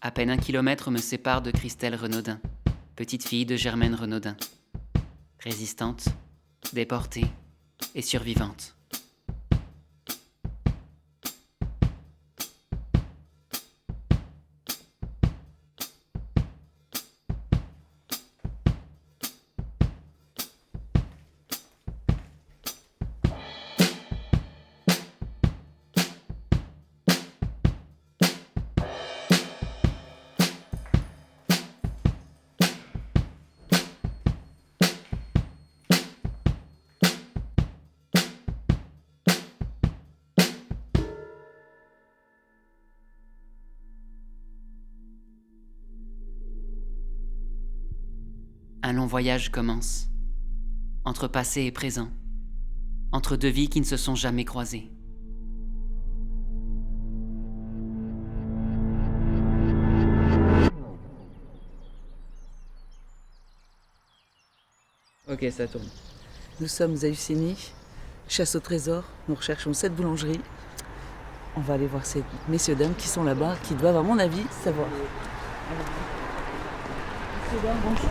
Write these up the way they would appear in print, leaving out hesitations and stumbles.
À peine 1 kilomètre me sépare de Christelle Renaudin, petite fille de Germaine Renaudin. Résistante, déportée et survivante. Un long voyage commence, entre passé et présent, entre deux vies qui ne se sont jamais croisées. Ok, ça tourne. Nous sommes à Ussini, chasse au trésor. Nous recherchons cette boulangerie. On va aller voir ces messieurs-dames qui sont là-bas, qui doivent, à mon avis, savoir. Messieurs-dames, bonjour.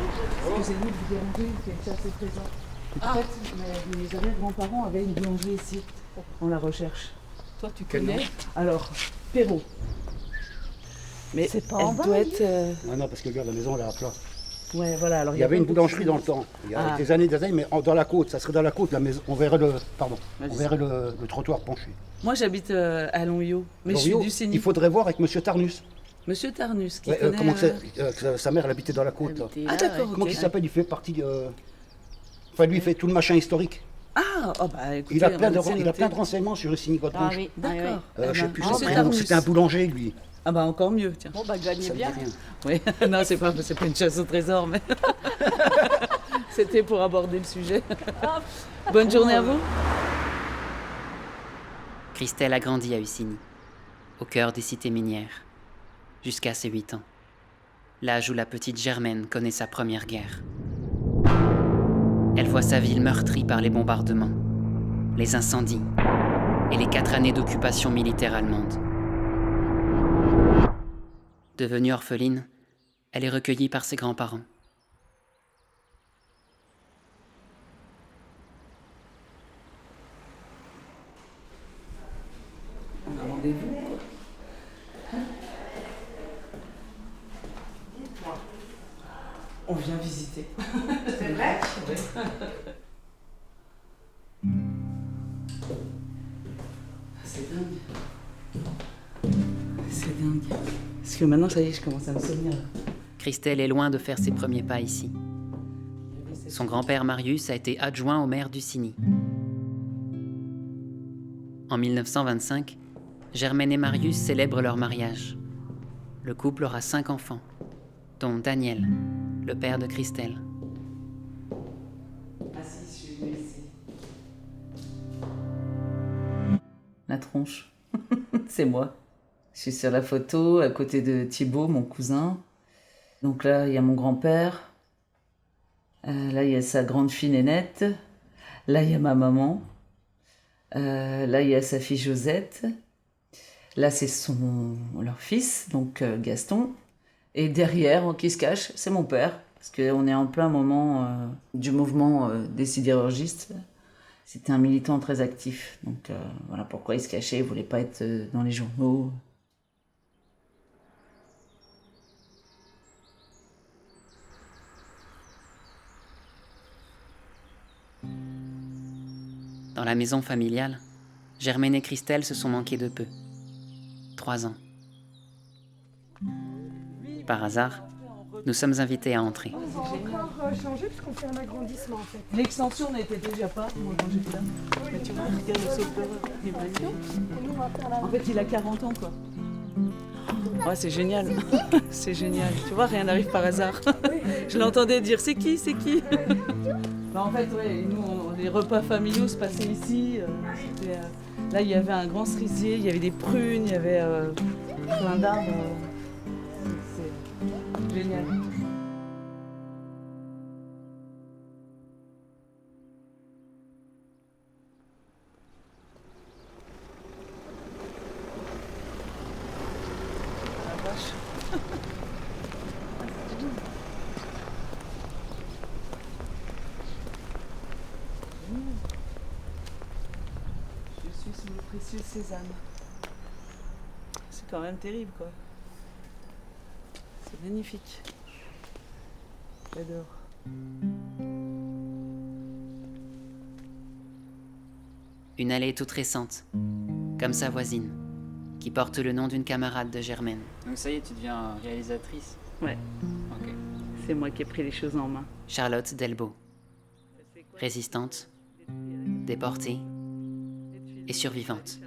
Excusez-nous de vous déranger, c'est une chasse au trésor. En fait, mes arrière-grands-parents avaient une boulangerie ici. On la recherche. Toi, tu connais? Alors, Perrault. Mais c'est pas en elle bas, doit être... Ah non, parce que regarde, la maison, elle est à plat. Ouais, voilà. Alors, Il y avait une beaucoup de boulangerie choses. dans le temps. Il y a Ah. des années, mais dans la côte. Ça serait dans la côte, la maison. On verrait le, Vas-y. on verrait le trottoir penché. Moi, j'habite à Longyo, mais je suis Longyo, du Séni. il faudrait voir avec Monsieur Tarnus. Monsieur Tarnus, qui Ouais, connaît... comment c'est sa mère, elle habitait dans la côte. Là. Ah d'accord, Comment ok. il s'appelle? Il fait partie... Enfin, lui, il fait tout le machin historique. Ah, oh bah écoutez, Il a on plein va laisser de noter. renseignements sur Ussini Côte Ah Rouge. oui, D'accord. oui. Je sais plus son Monsieur prénom. Tarnus. C'était un boulanger, lui. Ah bah encore mieux, tiens. Bon, bah, gagnez Ça me dit bien. rien. Oui, non, c'est pas une chasse au trésor, mais c'était pour aborder le sujet. Bonne journée à vous. Christelle a grandi à Ussini, au cœur des cités minières, jusqu'à ses 8 ans, l'âge où la petite Germaine connaît sa première guerre. Elle voit sa ville meurtrie par les bombardements, les incendies et les 4 années d'occupation militaire allemande. Devenue orpheline, elle est recueillie par ses grands-parents. On a rendez-vous, quoi. On vient visiter. C'est vrai? C'est dingue. C'est dingue. Parce que maintenant, ça y est, je commence à me souvenir. Christelle est loin de faire ses premiers pas ici. Son grand-père Marius a été adjoint au maire d'Ussini. En 1925, Germaine et Marius célèbrent leur mariage. Le couple aura 5 enfants, dont Daniel, le père de Christelle. Ah si, je suis venue ici. La tronche. C'est moi. Je suis sur la photo à côté de Thibaut, mon cousin. Donc là, il y a mon grand-père. Là, il y a sa grande fille Nénette. Là, il y a ma maman. Là, il y a sa fille Josette. Là, c'est leur fils, donc Gaston. Et derrière, qui se cache, c'est mon père. Parce qu'on est en plein moment du mouvement des sidérurgistes. C'était un militant très actif. Donc voilà pourquoi il se cachait, il ne voulait pas être dans les journaux. Dans la maison familiale, Germaine et Christelle se sont manqués de peu. 3 ans. Par hasard, nous sommes invités à entrer. On va encore changer parce qu'on fait un agrandissement en fait. L'extension n'était déjà pas, moi, quand j'étais là. Mais tu vois, regarde le sauveteur vibration. Nous, on va faire la... En fait, il a 40 ans, quoi. Ouais, c'est génial. C'est génial. Tu vois, rien n'arrive par hasard. Je l'entendais dire, c'est qui, c'est qui. Bah, en fait, ouais, nous, les repas familiaux se passaient ici. Là, il y avait un grand cerisier, il y avait des prunes, il y avait plein d'arbres. C'est génial. La vache. Monsieur Cézanne. C'est quand même terrible, quoi. C'est magnifique. J'adore. Une allée toute récente, comme sa voisine, qui porte le nom d'une camarade de Germaine. Donc ça y est, tu deviens réalisatrice. Ouais, Ok. c'est moi qui ai pris les choses en main. Charlotte Delbo, résistante, déportée et survivante.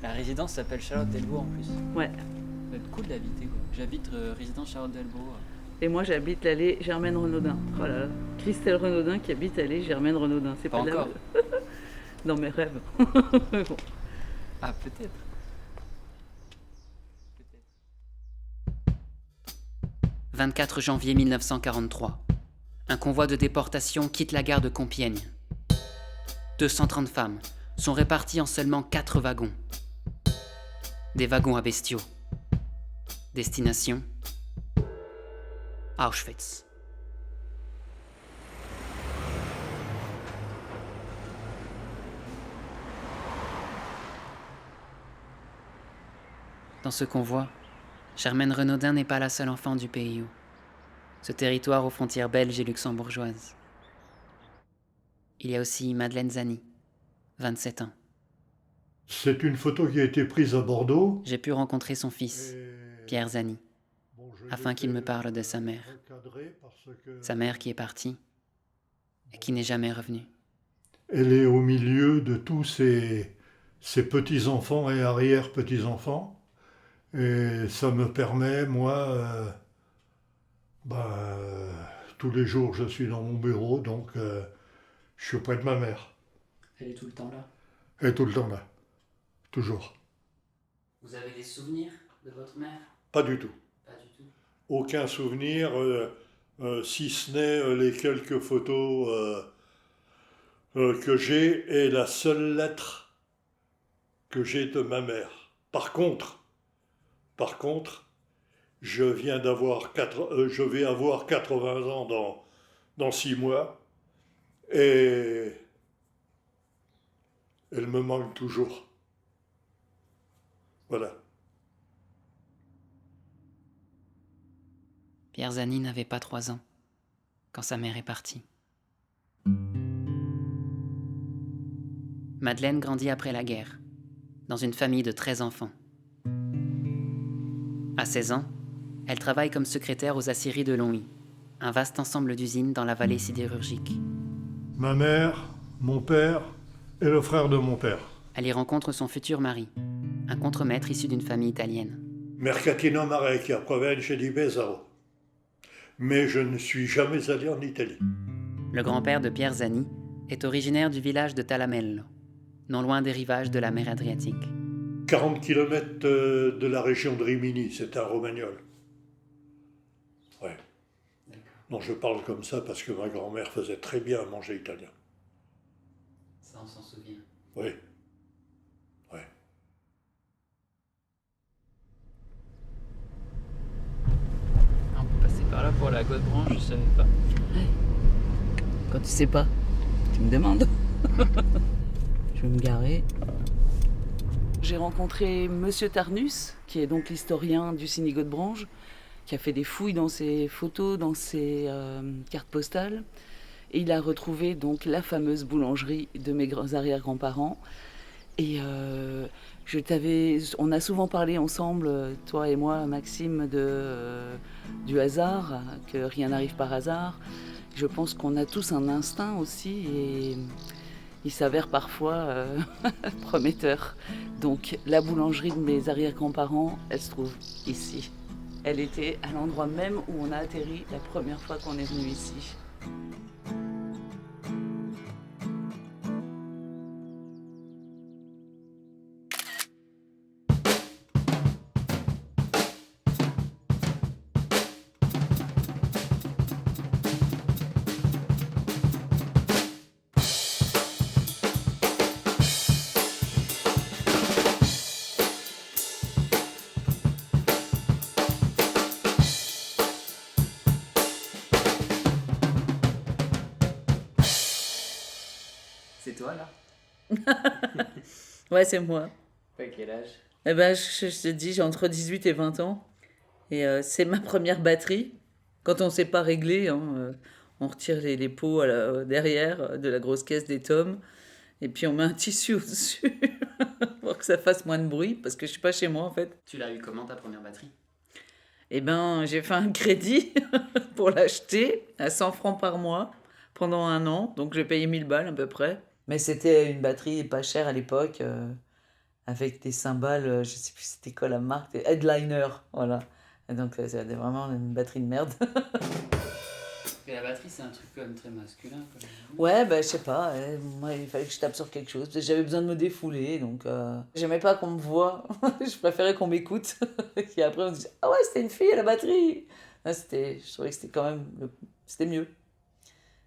La résidence s'appelle Charlotte Delbo en plus. Ouais. Ça va être cool d'habiter quoi. J'habite résidence Charlotte Delbo. Et moi, j'habite l'allée Germaine Renaudin. Oh là là. Christelle Renaudin qui habite l'allée Germaine Renaudin. C'est Pas pas encore. Dans mes rêves. Bon. Ah peut-être. 24 janvier 1943. Un convoi de déportation quitte la gare de Compiègne. 230 femmes sont réparties en seulement 4 wagons. Des wagons à bestiaux. Destination Auschwitz. Dans ce convoi, Germaine Renaudin n'est pas la seule enfant du PIO, ce territoire aux frontières belges et luxembourgeoises. Il y a aussi Madeleine Zani, 27 ans. C'est une photo qui a été prise à Bordeaux. J'ai pu rencontrer son fils, Pierre Zani, afin qu'il me parle de sa mère. Sa mère qui est partie et qui n'est jamais revenue. Elle est au milieu de tous ses petits-enfants et arrière-petits-enfants. Et ça me permet, moi, tous les jours je suis dans mon bureau, donc je suis auprès de ma mère. Elle est tout le temps là. Elle est tout le temps là, toujours. Vous avez des souvenirs de votre mère? Pas du tout. Pas du tout. Aucun souvenir, si ce n'est les quelques photos que j'ai et la seule lettre que j'ai de ma mère. Par contre, je vais avoir 80 ans dans 6 mois et elle me manque toujours. Voilà. Pierre Zani n'avait pas 3 ans quand sa mère est partie. Madeleine grandit après la guerre, dans une famille de 13 enfants. À 16 ans, elle travaille comme secrétaire aux aciéries de Longwy, un vaste ensemble d'usines dans la vallée sidérurgique. Ma mère, mon père et le frère de mon père. Elle y rencontre son futur mari, un contremaître issu d'une famille italienne. Mercatino Marecchia, province di Pesaro. Mais je ne suis jamais allé en Italie. Le grand-père de Pierre Zani est originaire du village de Talamello, non loin des rivages de la mer Adriatique. 40 km de la région de Rimini, c'est un romagnol. Ouais. Non, je parle comme ça parce que ma grand-mère faisait très bien à manger italien. Ça, on s'en souvient. Oui. Ouais. On peut passer par là pour la Godebranche, je savais pas. Quand tu sais pas, tu me demandes. Je vais me garer. J'ai rencontré Monsieur Tarnus, qui est donc l'historien du Ciné Godebranche, qui a fait des fouilles dans ses photos, dans ses cartes postales. Et il a retrouvé donc la fameuse boulangerie de mes arrière-grands-parents. Et on a souvent parlé ensemble, toi et moi, Maxime, du hasard, que rien n'arrive par hasard. Je pense qu'on a tous un instinct aussi et il s'avère parfois prometteur. Donc la boulangerie de mes arrière-grands-parents, elle se trouve ici. Elle était à l'endroit même où on a atterri la première fois qu'on est venu ici. C'est toi là? Ouais, c'est moi. T'as quel âge? Eh ben, je te dis, j'ai entre 18 et 20 ans. Et c'est ma première batterie. Quand on ne sait pas régler, hein, on retire les pots derrière de la grosse caisse des tomes. Et puis on met un tissu au-dessus pour que ça fasse moins de bruit, parce que je suis pas chez moi en fait. Tu l'as eu comment ta première batterie? Eh ben, j'ai fait un crédit pour l'acheter à 100 francs par mois pendant un an. Donc j'ai payé 1000 balles à peu près. Mais c'était une batterie pas chère à l'époque, avec des cymbales, je sais plus c'était quoi la marque, des Headliner, voilà. Et donc c'était vraiment une batterie de merde. Et la batterie, c'est un truc quand même très masculin. Ouais, bah, je sais pas, moi il fallait que je tape sur quelque chose, parce que j'avais besoin de me défouler, donc j'aimais pas qu'on me voie, je préférais qu'on m'écoute, et après on se dit « Ah ouais, c'était une fille à la batterie !» Je trouvais que c'était quand même, c'était mieux.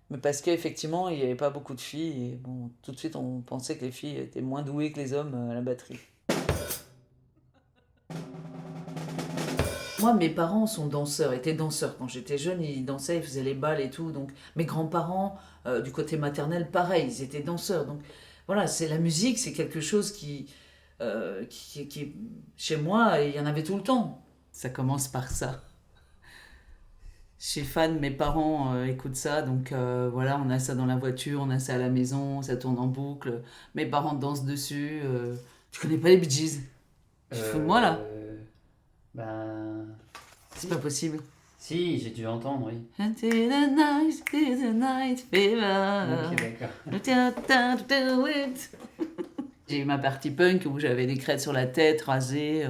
Mais parce qu'effectivement, il n'y avait pas beaucoup de filles, et bon, tout de suite on pensait que les filles étaient moins douées que les hommes à la batterie. Moi, mes parents étaient danseurs. Quand j'étais jeune, ils dansaient, ils faisaient les balles et tout. Donc, mes grands-parents, du côté maternel, pareil, ils étaient danseurs. Donc, voilà, c'est la musique, c'est quelque chose qui chez moi, il y en avait tout le temps. Ça commence par ça. Je suis fan, mes parents écoutent ça, donc voilà, on a ça dans la voiture, on a ça à la maison, ça tourne en boucle. Mes parents dansent dessus. Tu connais pas les Bee Gees? Tu te fous de moi là? Ben. C'est pas possible. Si, j'ai dû entendre, oui. Until the night is a night fever. Ok, d'accord. J'ai eu ma partie punk où j'avais des crêtes sur la tête rasées,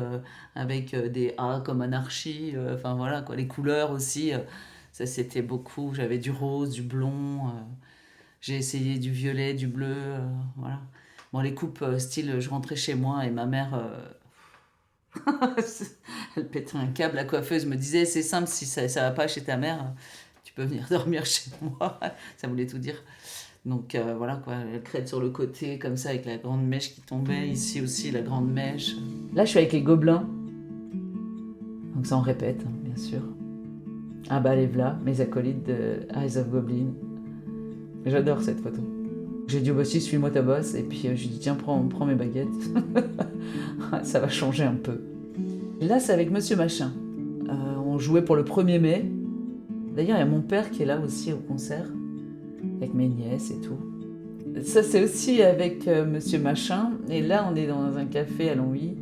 avec des A comme anarchie, enfin voilà quoi, les couleurs aussi, ça c'était beaucoup. J'avais du rose, du blond, j'ai essayé du violet, du bleu, voilà. Bon, les coupes style, je rentrais chez moi et ma mère. Elle pétait un câble, la coiffeuse me disait c'est simple, si ça va pas chez ta mère, tu peux venir dormir chez moi. Ça voulait tout dire. Donc voilà quoi, la crête sur le côté comme ça avec la grande mèche qui tombait, ici aussi la grande mèche. Là je suis avec les gobelins, donc ça on répète hein, bien sûr. Ah bah les v'là, mes acolytes de Eyes of Goblin. J'adore cette photo. J'ai dit au bossu, suis-moi ta bosse, et puis je lui dis tiens prends mes baguettes. Ça va changer un peu. Là c'est avec Monsieur Machin. On jouait pour le 1er mai. D'ailleurs il y a mon père qui est là aussi au concert, avec mes nièces et tout. Ça c'est aussi avec Monsieur Machin, et là on est dans un café à Longwy.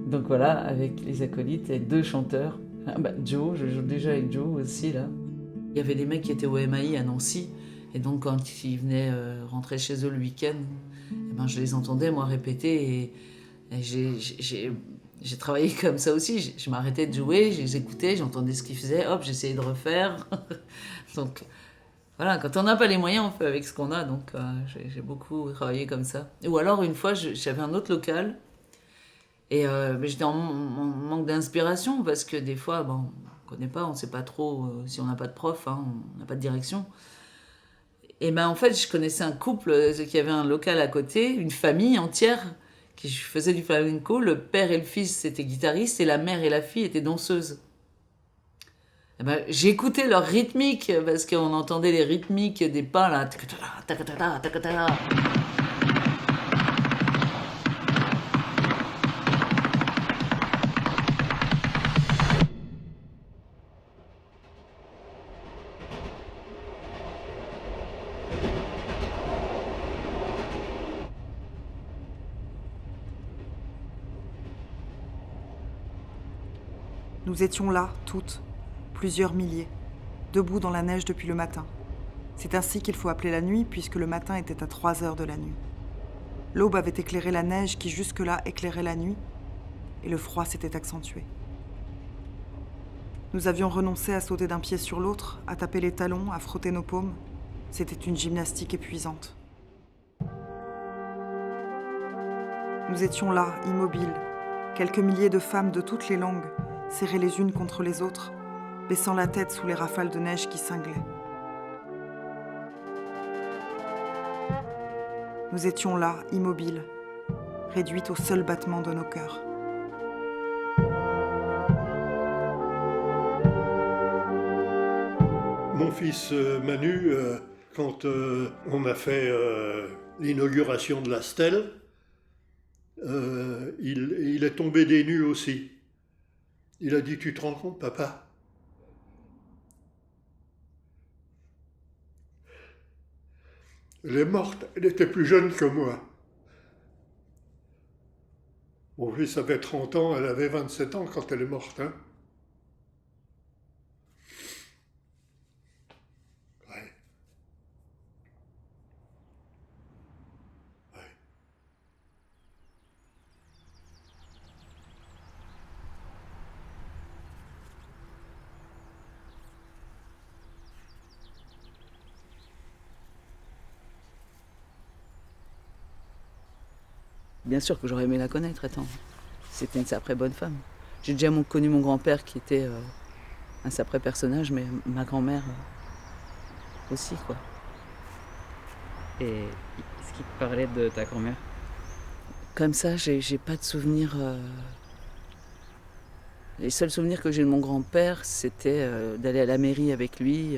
Donc voilà, avec les acolytes et 2 chanteurs. Ah bah Joe, je joue déjà avec Joe aussi là. Il y avait des mecs qui étaient au MAI à Nancy, et donc quand ils venaient rentrer chez eux le week-end, eh ben, je les entendais moi répéter, et j'ai travaillé comme ça aussi. Je m'arrêtais de jouer, je les écoutais, j'entendais ce qu'ils faisaient, hop, j'essayais de refaire. Donc voilà, quand on n'a pas les moyens, on fait avec ce qu'on a, donc j'ai beaucoup travaillé comme ça. Ou alors une fois, j'avais un autre local, et mais j'étais en manque d'inspiration, parce que des fois, bon, on connaît pas, on sait pas trop si on n'a pas de prof, hein, on n'a pas de direction. Et ben en fait, je connaissais un couple qui avait un local à côté, une famille entière qui faisait du flamenco. Le père et le fils étaient guitaristes et la mère et la fille étaient danseuses. Et ben, j'ai écouté leur rythmique parce qu'on entendait les rythmiques des pas là. Nous étions là, toutes, plusieurs milliers, debout dans la neige depuis le matin. C'est ainsi qu'il faut appeler la nuit, puisque le matin était à 3 heures de la nuit. L'aube avait éclairé la neige qui jusque-là éclairait la nuit, et le froid s'était accentué. Nous avions renoncé à sauter d'un pied sur l'autre, à taper les talons, à frotter nos paumes. C'était une gymnastique épuisante. Nous étions là, immobiles, quelques milliers de femmes de toutes les langues, serrées les unes contre les autres, baissant la tête sous les rafales de neige qui cinglaient. Nous étions là, immobiles, réduites au seul battement de nos cœurs. Mon fils Manu, quand on a fait l'inauguration de la stèle, il est tombé des nues aussi. Il a dit, tu te rends compte, papa? Elle est morte, elle était plus jeune que moi. Bon, lui, ça fait 30 ans, elle avait 27 ans quand elle est morte. Hein. Ouais. Ouais. Bien sûr que j'aurais aimé la connaître, attends. C'était une sacrée bonne femme. J'ai déjà connu mon grand-père qui était un sacré personnage, mais ma grand-mère aussi, quoi. Et est-ce qu'il te parlait de ta grand-mère? Comme ça, j'ai pas de souvenirs. Les seuls souvenirs que j'ai de mon grand-père, c'était d'aller à la mairie avec lui,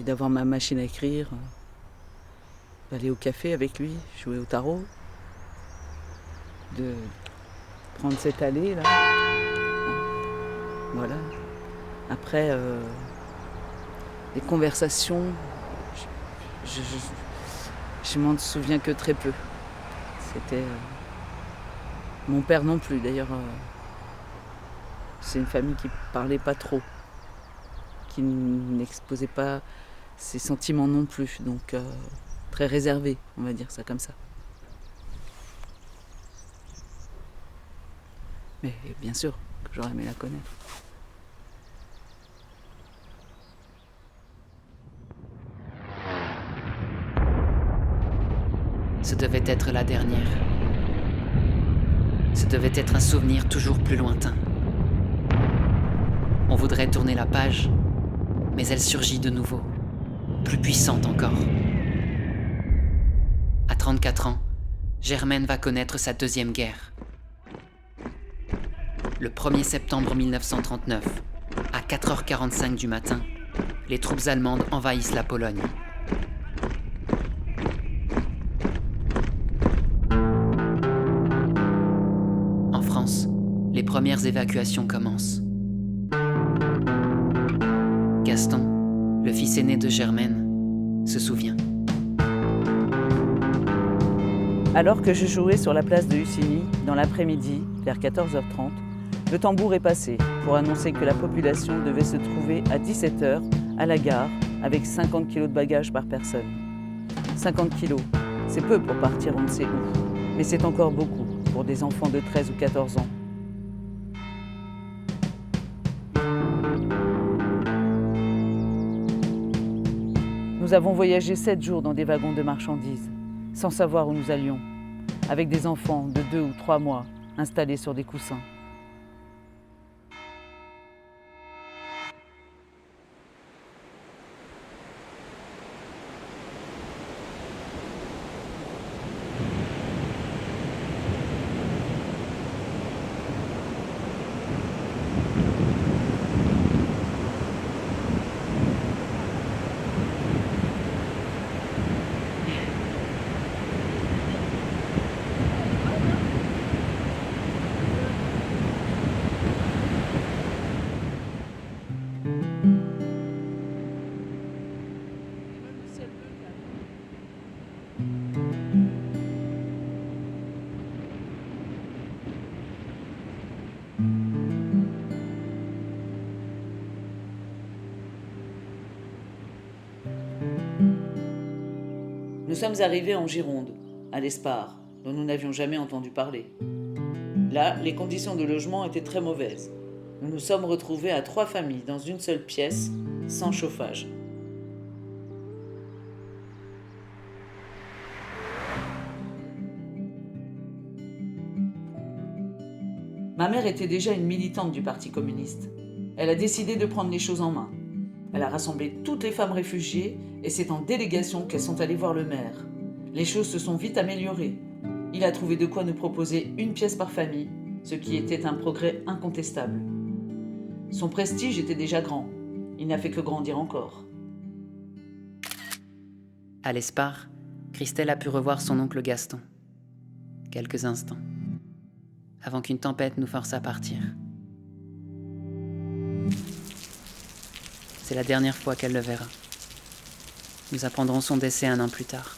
d'avoir ma machine à écrire, d'aller au café avec lui, jouer au tarot, de prendre cette allée là. Voilà. Après, les conversations, je m'en souviens que très peu. C'était mon père non plus. D'ailleurs, c'est une famille qui parlait pas trop, qui n'exposait pas ses sentiments non plus, donc très réservé, on va dire ça comme ça. Mais bien sûr que j'aurais aimé la connaître. Ce devait être la dernière. Ce devait être un souvenir toujours plus lointain. On voudrait tourner la page, mais elle surgit de nouveau, plus puissante encore. À 34 ans, Germaine va connaître sa deuxième guerre. Le 1er septembre 1939, à 4h45 du matin, les troupes allemandes envahissent la Pologne. En France, les premières évacuations commencent. Gaston, le fils aîné de Germaine, se souvient. Alors que je jouais sur la place de Hussigny, dans l'après-midi, vers 14h30, le tambour est passé pour annoncer que la population devait se trouver à 17h à la gare avec 50 kilos de bagages par personne. 50 kilos, c'est peu pour partir on ne sait où, mais c'est encore beaucoup pour des enfants de 13 ou 14 ans. Nous avons voyagé 7 jours dans des wagons de marchandises, sans savoir où nous allions, avec des enfants de 2 ou 3 mois installés sur des coussins. Nous sommes arrivés en Gironde, à l'Espard, dont nous n'avions jamais entendu parler. Là, les conditions de logement étaient très mauvaises. Nous nous sommes retrouvés à 3 familles dans une seule pièce, sans chauffage. Ma mère était déjà une militante du Parti communiste. Elle a décidé de prendre les choses en main. Elle a rassemblé toutes les femmes réfugiées et c'est en délégation qu'elles sont allées voir le maire. Les choses se sont vite améliorées. Il a trouvé de quoi nous proposer une pièce par famille, ce qui était un progrès incontestable. Son prestige était déjà grand. Il n'a fait que grandir encore. À l'Espard, Christelle a pu revoir son oncle Gaston. Quelques instants, avant qu'une tempête nous force à partir. C'est la dernière fois qu'elle le verra. Nous apprendrons son décès 1 an plus tard.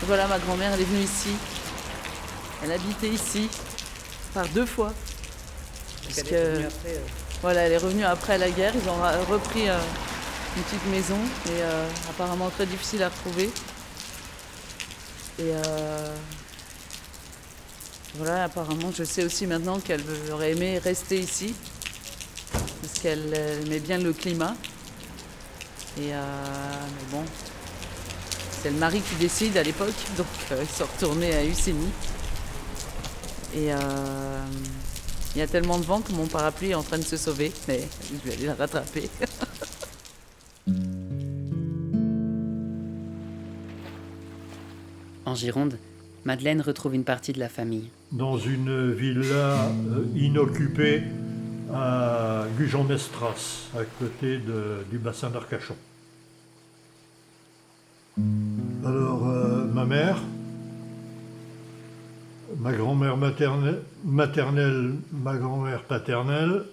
Voilà, ma grand-mère, elle est venue ici. Elle habitait ici, par 2 fois. Voilà, elle est revenue après la guerre. Ils ont repris une petite maison, et apparemment très difficile à retrouver. Et voilà, apparemment, je sais aussi maintenant qu'elle aurait aimé rester ici, parce qu'elle aimait bien le climat. Et mais bon, c'est le mari qui décide à l'époque, donc ils sont retournés à Hussigny. Et il y a tellement de vent que mon parapluie est en train de se sauver, mais je vais aller la rattraper. En Gironde, Madeleine retrouve une partie de la famille. Dans une villa inoccupée à Gujan-Mestras, à côté du bassin d'Arcachon. Alors, ma mère, ma grand-mère maternelle, ma grand-mère paternelle,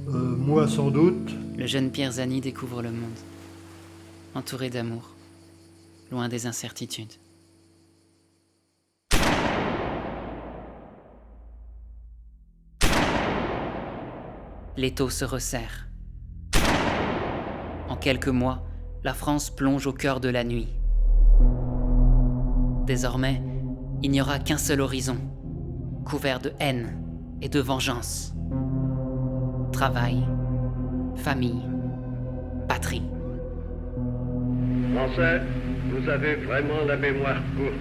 moi sans doute. Le jeune Pierre Zani découvre le monde, entouré d'amour, loin des incertitudes. L'étau se resserre. En quelques mois, la France plonge au cœur de la nuit. Désormais, il n'y aura qu'un seul horizon, couvert de haine et de vengeance. Travail, famille, patrie. Français, vous avez vraiment la mémoire courte.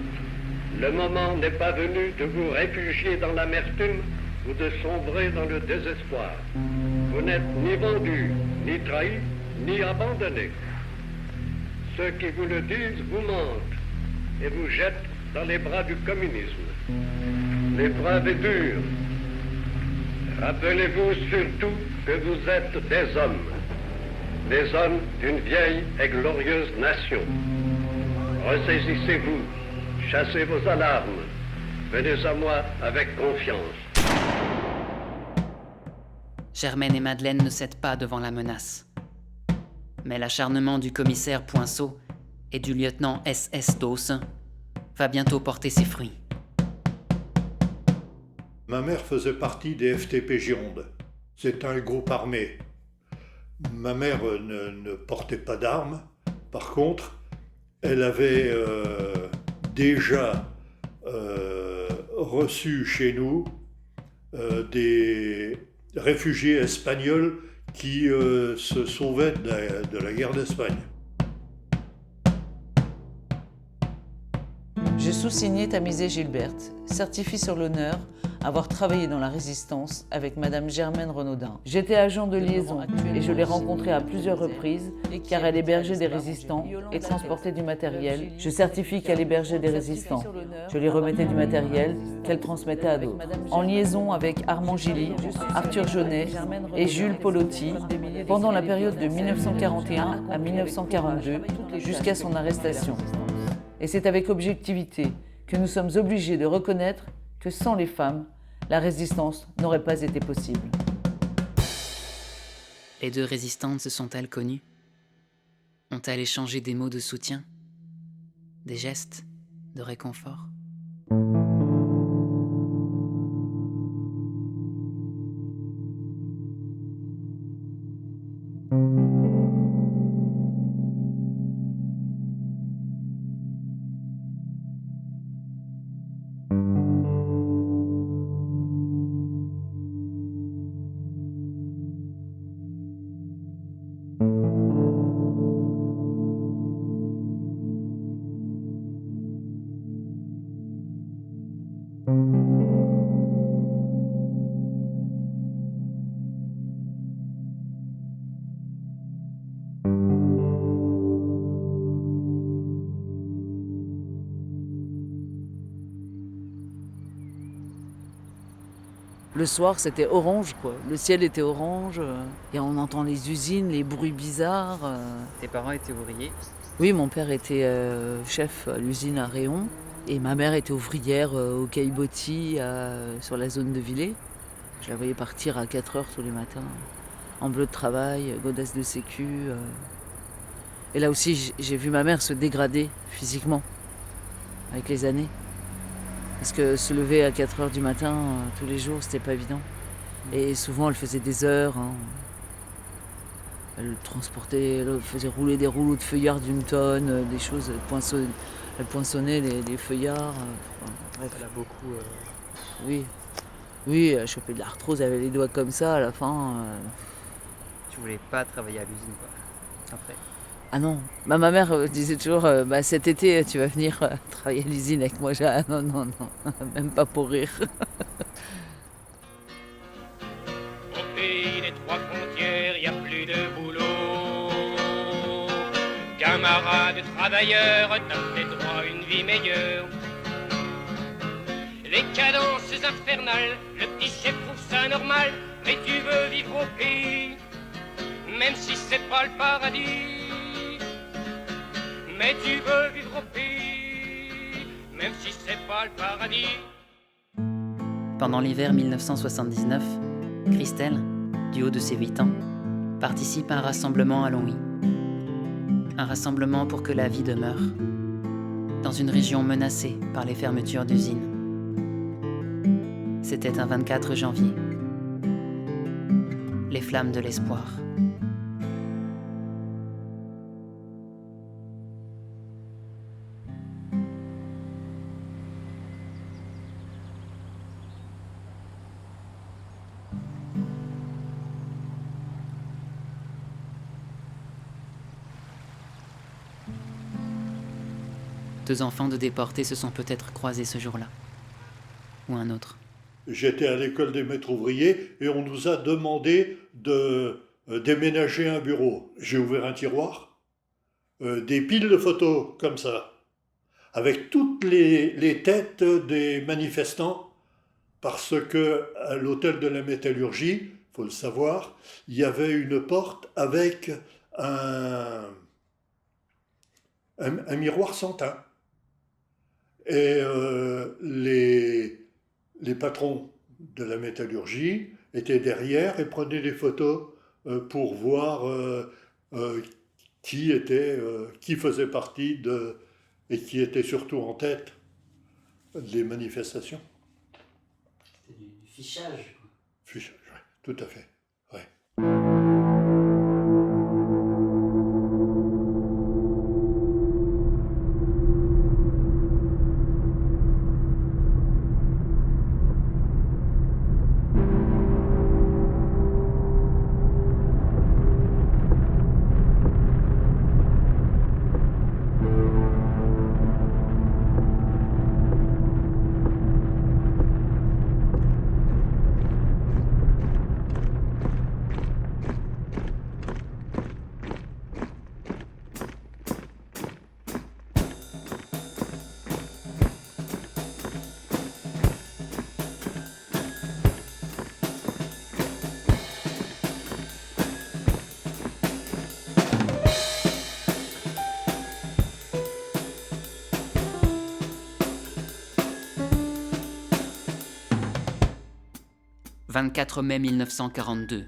Le moment n'est pas venu de vous réfugier dans l'amertume ou de sombrer dans le désespoir. Vous n'êtes ni vendu, ni trahi, ni abandonné. Ceux qui vous le disent vous mentent et vous jettent dans les bras du communisme. L'épreuve est dure. Rappelez-vous surtout que vous êtes des hommes d'une vieille et glorieuse nation. Ressaisissez-vous, chassez vos alarmes, venez à moi avec confiance. Germaine et Madeleine ne cèdent pas devant la menace. Mais l'acharnement du commissaire Poinceau et du lieutenant SS Dawson va bientôt porter ses fruits. Ma mère faisait partie des FTP Gironde. C'est un groupe armé. Ma mère ne portait pas d'armes. Par contre, elle avait déjà reçu chez nous des réfugiés espagnols qui se sauvaient de la guerre d'Espagne. Je sous-signais Tamisé Gilberte, certifie sur l'honneur avoir travaillé dans la résistance avec Madame Germaine Renaudin. J'étais agent de liaison et je l'ai rencontrée à plusieurs reprises car elle hébergeait des résistants et transportait du matériel. Je certifie qu'elle hébergeait des résistants. Je lui remettais du matériel qu'elle transmettait à d'autres. En liaison avec Armand Gilly, Arthur Jaunet et Jules Polotti pendant la période de 1941 à 1942 jusqu'à son arrestation. Et c'est avec objectivité que nous sommes obligés de reconnaître que sans les femmes, la résistance n'aurait pas été possible. Les deux résistantes se sont-elles connues? Ont-elles échangé des mots de soutien? Des gestes de réconfort? Le soir, c'était orange, quoi. Le ciel était orange. Et on entend les usines, les bruits bizarres. Tes parents étaient ouvriers? Oui, mon père était chef à l'usine à Réon. Et ma mère était ouvrière au Caillebotis, sur la zone de Villers. Je la voyais partir à 4 heures tous les matins, en bleu de travail, godasse de sécu. Et là aussi, j'ai vu ma mère se dégrader physiquement, avec les années. Parce que se lever à 4 heures du matin, tous les jours, c'était pas évident. Et souvent, elle faisait des heures. Elle transportait, elle faisait rouler des rouleaux de feuillards d'une tonne, des choses, elle poinçonnait les feuillards. Bref. Elle a beaucoup... Oui, elle a chopé de l'arthrose, elle avait les doigts comme ça à la fin. Tu voulais pas travailler à l'usine, quoi, après? Ah non, ma mère disait toujours, cet été, tu vas venir travailler à l'usine avec moi. Ah, non, même pas pour rire. Au pays des trois frontières, y a plus de boulot. Camarades travailleurs, t'as fait droit à une vie meilleure. Les cadences infernales, le petit chef trouve ça normal, mais tu veux vivre au pays, même si c'est pas le paradis. Mais tu veux vivre au pays, même si c'est pas le paradis. Pendant l'hiver 1979, Christelle, du haut de ses 8 ans, participe à un rassemblement à Longwy. Un rassemblement pour que la vie demeure, dans une région menacée par les fermetures d'usines. C'était un 24 janvier. Les flammes de l'espoir. Deux enfants de déportés se sont peut-être croisés ce jour-là. Ou un autre. J'étais à l'école des maîtres ouvriers et on nous a demandé de déménager un bureau. J'ai ouvert un tiroir, des piles de photos comme ça, avec toutes les têtes des manifestants, parce que à l'hôtel de la métallurgie, faut le savoir, il y avait une porte avec un miroir sans teint. Et les patrons de la métallurgie étaient derrière et prenaient des photos pour voir qui faisait partie et qui était surtout en tête des manifestations. C'était du fichage. Fichage, oui, tout à fait. Ouais. « 24 mai 1942.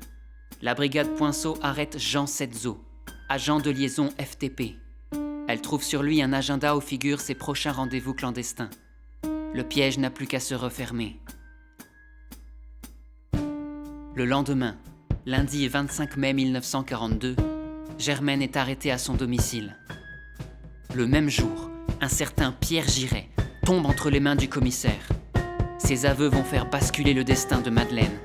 La brigade Poinceau arrête Jean Setzo, agent de liaison FTP. Elle trouve sur lui un agenda où figurent ses prochains rendez-vous clandestins. Le piège n'a plus qu'à se refermer. Le lendemain, lundi 25 mai 1942, Germaine est arrêtée à son domicile. Le même jour, un certain Pierre Giret tombe entre les mains du commissaire. Ses aveux vont faire basculer le destin de Madeleine.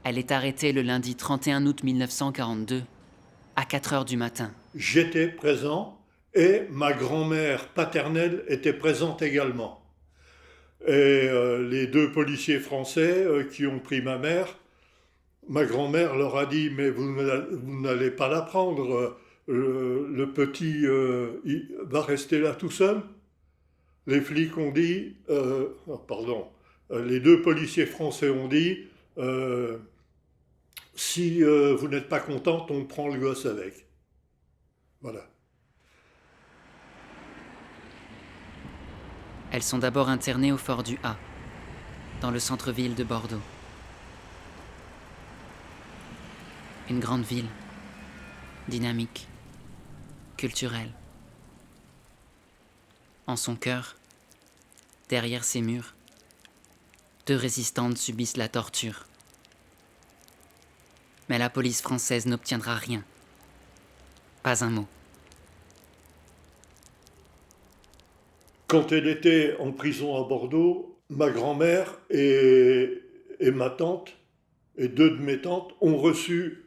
Elle est arrêtée le lundi 31 août 1942, à 4 heures du matin. J'étais présent et ma grand-mère paternelle était présente également. Et les deux policiers français qui ont pris ma mère, ma grand-mère leur a dit « Mais vous n'allez pas la prendre, le petit il va rester là tout seul. Les flics ont dit, les 2 policiers français ont dit, si vous n'êtes pas contente, on prend le gosse avec. Voilà. Elles sont d'abord internées au fort du A, dans le centre-ville de Bordeaux. Une grande ville, dynamique, culturelle. En son cœur, derrière ses murs, 2 résistantes subissent la torture. Mais la police française n'obtiendra rien. Pas un mot. Quand elle était en prison à Bordeaux, ma grand-mère et ma tante, et 2 de mes tantes, ont reçu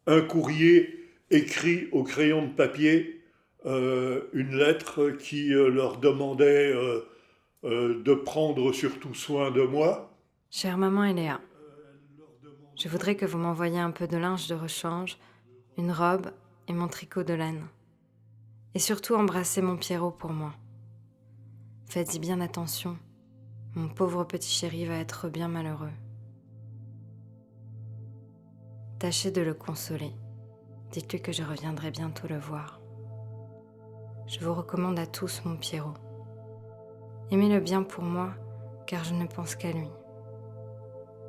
un courrier écrit au crayon de papier, une lettre qui leur demandait de prendre surtout soin de moi. Chère maman et Léa, je voudrais que vous m'envoyiez un peu de linge de rechange, une robe et mon tricot de laine. Et surtout embrassez mon Pierrot pour moi. Faites-y bien attention, mon pauvre petit chéri va être bien malheureux. Tâchez de le consoler. Dites-lui que je reviendrai bientôt le voir. Je vous recommande à tous mon Pierrot. Aimez-le bien pour moi, car je ne pense qu'à lui.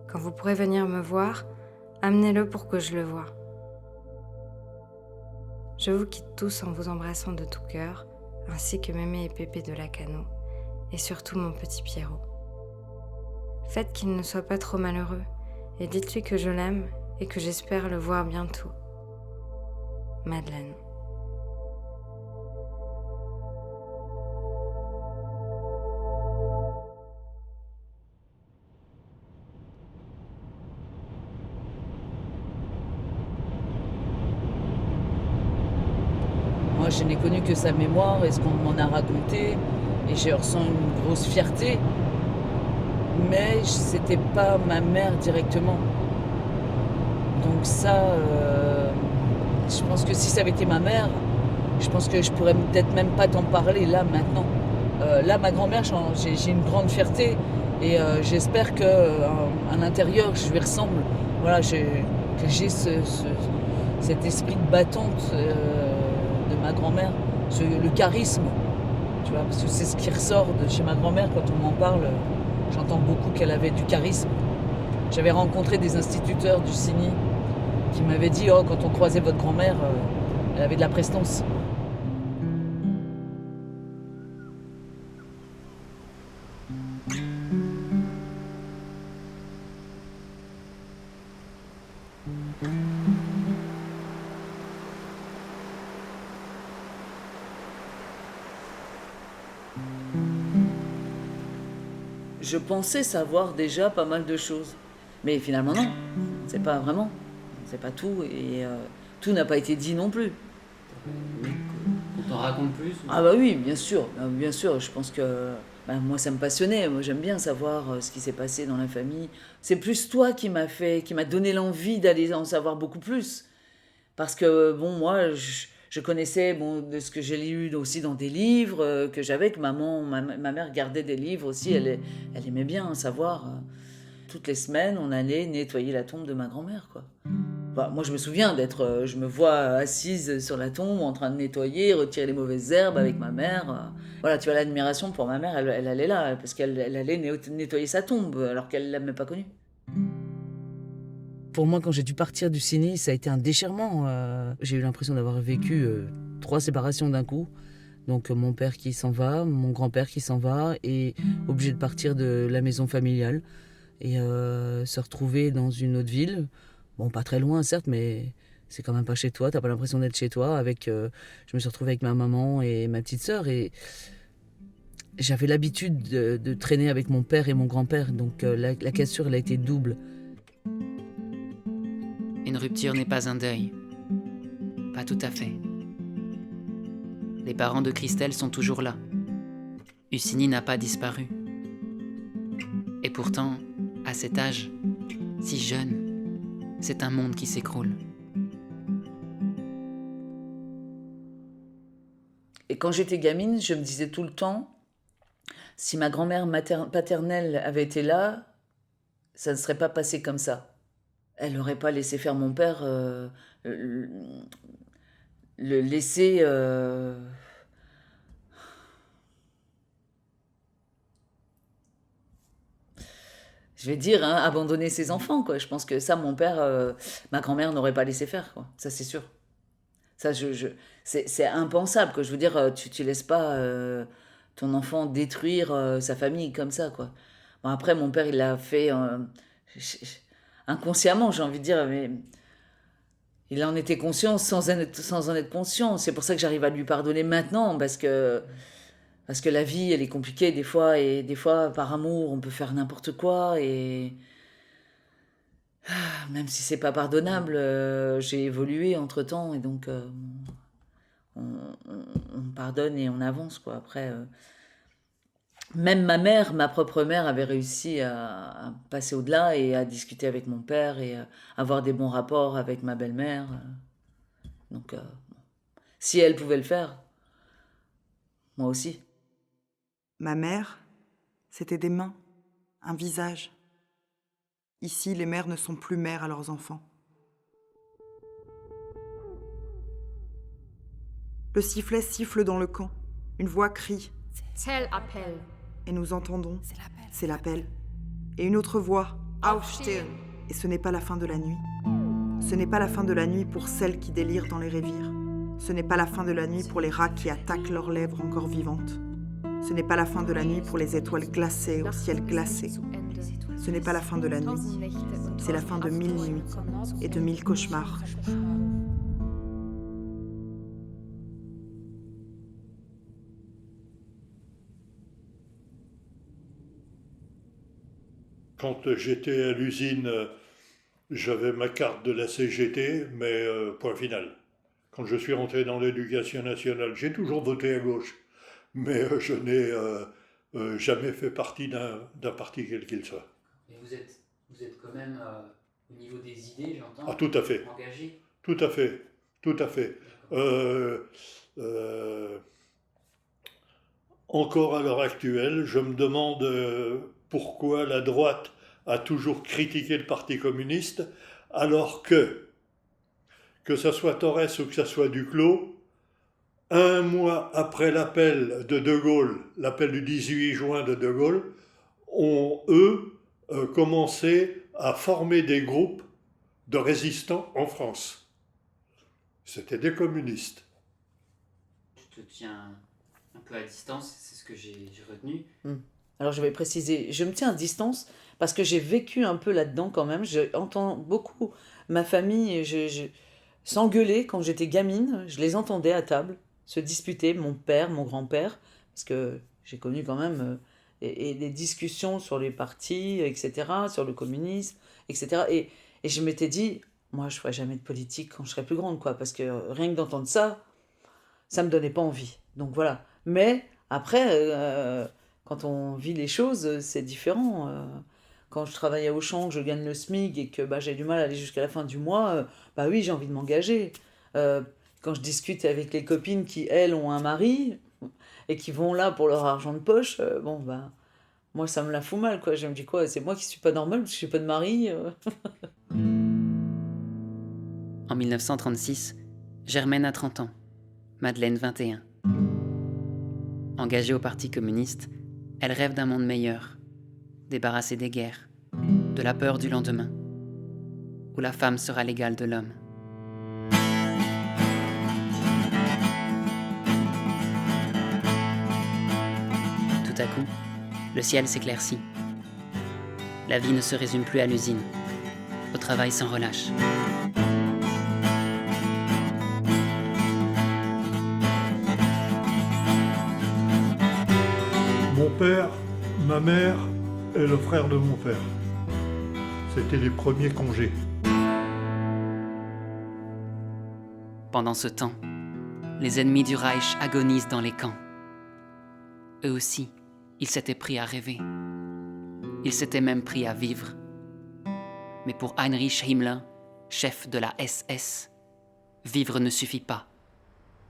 Quand vous pourrez venir me voir, amenez-le pour que je le voie. Je vous quitte tous en vous embrassant de tout cœur, ainsi que Mémé et Pépé de Lacano, et surtout mon petit Pierrot. Faites qu'il ne soit pas trop malheureux, et dites-lui que je l'aime et que j'espère le voir bientôt. Madeleine. Moi, je n'ai connu que sa mémoire et ce qu'on m'en a raconté, et je ressens une grosse fierté. Mais c'était pas ma mère directement. Donc ça, je pense que si ça avait été ma mère, je pense que je pourrais peut-être même pas t'en parler là, maintenant. Là, ma grand-mère, j'ai une grande fierté et j'espère qu'à l'intérieur, je lui ressemble. Voilà, que j'ai cet esprit de battante de ma grand-mère, le charisme, tu vois, parce que c'est ce qui ressort de chez ma grand-mère quand on m'en parle. J'entends beaucoup qu'elle avait du charisme. J'avais rencontré des instituteurs du CINI qui m'avaient dit « Oh, quand on croisait votre grand-mère, elle avait de la prestance. » Je pensais savoir déjà pas mal de choses. Mais finalement, non. C'est pas vraiment. C'est pas tout. Et tout n'a pas été dit non plus. On t'en raconte plus ou... Ah bah oui, bien sûr. Bien sûr, je pense que... moi, ça me passionnait. Moi, j'aime bien savoir ce qui s'est passé dans la famille. C'est plus toi qui m'a donné l'envie d'aller en savoir beaucoup plus. Parce que, moi, je connaissais de ce que j'ai lu aussi dans des livres que j'avais, que ma mère gardait des livres aussi, elle aimait bien savoir. Toutes les semaines, on allait nettoyer la tombe de ma grand-mère, quoi. Moi, je me souviens je me vois assise sur la tombe en train de nettoyer, retirer les mauvaises herbes avec ma mère. Voilà, tu vois, l'admiration pour ma mère, elle allait là, parce qu'elle allait nettoyer sa tombe, alors qu'elle ne l'a même pas connue. Pour moi, quand j'ai dû partir du CINI, ça a été un déchirement. J'ai eu l'impression d'avoir vécu 3 séparations d'un coup. Donc mon père qui s'en va, mon grand-père qui s'en va, et obligé de partir de la maison familiale et se retrouver dans une autre ville. Bon, pas très loin, certes, mais c'est quand même pas chez toi. T'as pas l'impression d'être chez toi. Je me suis retrouvée avec ma maman et ma petite sœur, et j'avais l'habitude de traîner avec mon père et mon grand-père. Donc la cassure, elle a été double. Une rupture n'est pas un deuil. Pas tout à fait. Les parents de Christelle sont toujours là. Husini n'a pas disparu. Et pourtant, à cet âge, si jeune, c'est un monde qui s'écroule. quand j'étais gamine, je me disais tout le temps, si ma grand-mère paternelle avait été là, ça ne serait pas passé comme ça. Elle n'aurait pas laissé faire mon père, le laisser... je vais dire, hein, abandonner ses enfants, quoi. Je pense que ça, mon père, ma grand-mère n'aurait pas laissé faire, quoi. Ça, c'est sûr. Ça, c'est impensable, quoi. Je veux dire, tu laisses pas ton enfant détruire sa famille comme ça, quoi. Bon, après, mon père, il l'a fait inconsciemment, j'ai envie de dire, mais il en était conscient sans en être conscient. C'est pour ça que j'arrive à lui pardonner maintenant, parce que la vie, elle est compliquée des fois, et des fois, par amour, on peut faire n'importe quoi, et même si c'est pas pardonnable, j'ai évolué entre-temps, et donc on pardonne et on avance, quoi. Après, même ma propre mère, avait réussi à passer au-delà et à discuter avec mon père et avoir des bons rapports avec ma belle-mère. Donc, si elle pouvait le faire, moi aussi. Ma mère, c'était des mains, un visage. Ici, les mères ne sont plus mères à leurs enfants. Le sifflet siffle dans le camp. Une voix crie. C'est l'appel. Et nous entendons. C'est l'appel. Et une autre voix. Aufstehen. Et ce n'est pas la fin de la nuit. Ce n'est pas la fin de la nuit pour celles qui délirent dans les reviers. Ce n'est pas la fin de la nuit pour les rats qui attaquent leurs lèvres encore vivantes. Ce n'est pas la fin de la nuit pour les étoiles glacées au ciel glacé. Ce n'est pas la fin de la nuit. C'est la fin de 1000 nuits et de 1000 cauchemars. Quand j'étais à l'usine, j'avais ma carte de la CGT, mais point final. Quand je suis rentré dans l'éducation nationale, j'ai toujours voté à gauche, mais je n'ai jamais fait partie d'un parti quel qu'il soit. Et vous êtes quand même, au niveau des idées, j'entends, Ah, tout à fait. Engagé. Tout à fait, tout à fait. Encore à l'heure actuelle, je me demande pourquoi la droite a toujours critiqué le Parti communiste, alors que ça soit Torres ou que ça soit Duclos, un mois après l'appel de De Gaulle, l'appel du 18 juin de De Gaulle, ont, eux, commencé à former des groupes de résistants en France. C'était des communistes. Tu te tiens un peu à distance, c'est ce que j'ai retenu. Alors, je vais préciser, je me tiens à distance parce que j'ai vécu un peu là-dedans quand même. J'entends beaucoup ma famille s'engueuler quand j'étais gamine. Je les entendais à table se disputer, mon père, mon grand-père, parce que j'ai connu quand même et des discussions sur les partis, etc., sur le communisme, etc. Et je m'étais dit, moi, je ne ferai jamais de politique quand je serai plus grande, quoi, parce que rien que d'entendre ça, ça ne me donnait pas envie. Donc voilà. Mais après, quand on vit les choses, c'est différent. Quand je travaille à Auchan, que je gagne le SMIC et que j'ai du mal à aller jusqu'à la fin du mois, oui, j'ai envie de m'engager. Quand je discute avec les copines qui, elles, ont un mari et qui vont là pour leur argent de poche, moi, ça me la fout mal, quoi. Je me dis, quoi, c'est moi qui suis pas normale parce que je n'ai pas de mari. En 1936, Germaine a 30 ans, Madeleine 21. Engagée au Parti communiste, elle rêve d'un monde meilleur, débarrassée des guerres, de la peur du lendemain, où la femme sera l'égale de l'homme. Tout à coup, le ciel s'éclaircit. La vie ne se résume plus à l'usine, au travail sans relâche. Mon père, ma mère et le frère de mon père. C'était les premiers congés. Pendant ce temps, les ennemis du Reich agonisent dans les camps. Eux aussi, ils s'étaient pris à rêver. Ils s'étaient même pris à vivre. Mais pour Heinrich Himmler, chef de la SS, vivre ne suffit pas.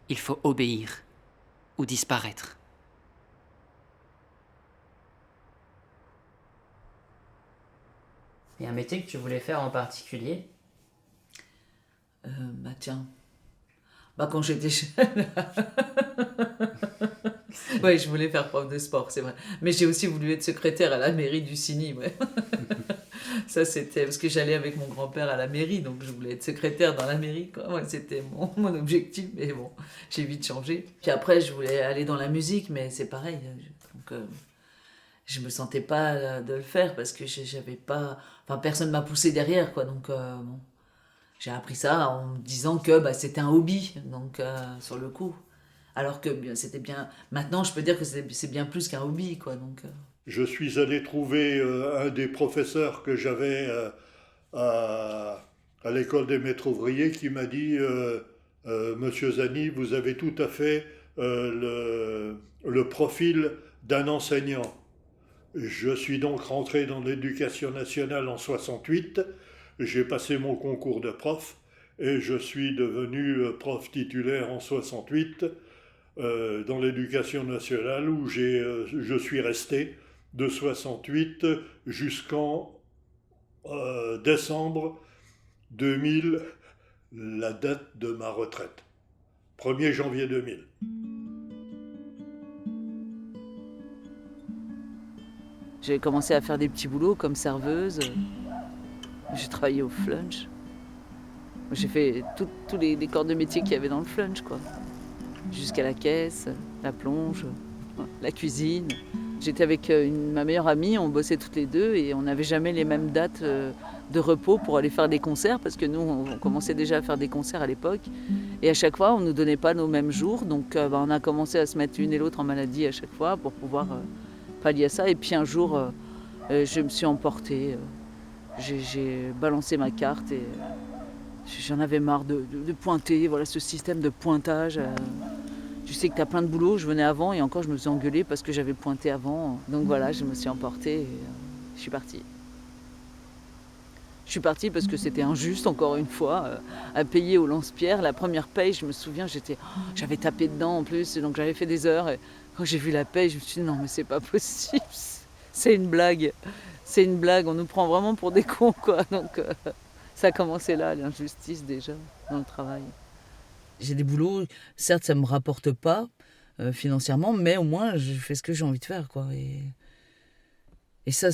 Il faut obéir, ou disparaître. Il y a un métier que tu voulais faire en particulier? Bah tiens, quand j'étais jeune, ouais, je voulais faire prof de sport, c'est vrai. Mais j'ai aussi voulu être secrétaire à la mairie du Signy, ouais. Ça, c'était parce que j'allais avec mon grand-père à la mairie, donc je voulais être secrétaire dans la mairie, quoi. Ouais, c'était mon objectif, mais bon, j'ai vite changé. Puis après, je voulais aller dans la musique, mais c'est pareil. Donc, je me sentais pas de le faire parce que j'avais pas... Enfin, personne m'a poussé derrière, quoi. Donc, bon, j'ai appris ça en me disant que c'était un hobby, donc sur le coup. Alors que c'était bien... Maintenant, je peux dire que c'est bien plus qu'un hobby, quoi. Donc, Je suis allé trouver un des professeurs que j'avais à l'école des maîtres ouvriers qui m'a dit Monsieur Zani, vous avez tout à fait le profil d'un enseignant. Je suis donc rentré dans l'éducation nationale en 68, j'ai passé mon concours de prof et je suis devenu prof titulaire en 68 dans l'éducation nationale où je suis resté de 68 jusqu'en décembre 2000, la date de ma retraite, 1er janvier 2000. j'ai commencé à faire des petits boulots comme serveuse. J'ai travaillé au flunch. J'ai fait tous les corps de métier qu'il y avait dans le flunch, quoi. Jusqu'à la caisse, la plonge, la cuisine. J'étais avec ma meilleure amie, on bossait toutes les deux et on n'avait jamais les mêmes dates de repos pour aller faire des concerts parce que nous, on commençait déjà à faire des concerts à l'époque. Et à chaque fois, on ne nous donnait pas nos mêmes jours. Donc on a commencé à se mettre l'une et l'autre en maladie à chaque fois pour pouvoir pallier à ça. Et puis un jour, je me suis emportée. J'ai balancé ma carte et j'en avais marre de pointer. Voilà, ce système de pointage. Tu sais que tu as plein de boulot, je venais avant et encore je me suis engueulée parce que j'avais pointé avant. Donc voilà, je me suis emportée et je suis partie. Je suis partie parce que c'était injuste, encore une fois, à payer au lance-pierre. La première paye, je me souviens, j'avais tapé dedans en plus, donc j'avais fait des heures. Et quand j'ai vu la paye, je me suis dit non mais c'est pas possible, c'est une blague. C'est une blague, on nous prend vraiment pour des cons, quoi. Donc ça a commencé là, l'injustice déjà, dans le travail. J'ai des boulots, certes ça ne me rapporte pas financièrement, mais au moins je fais ce que j'ai envie de faire, quoi. Et ça,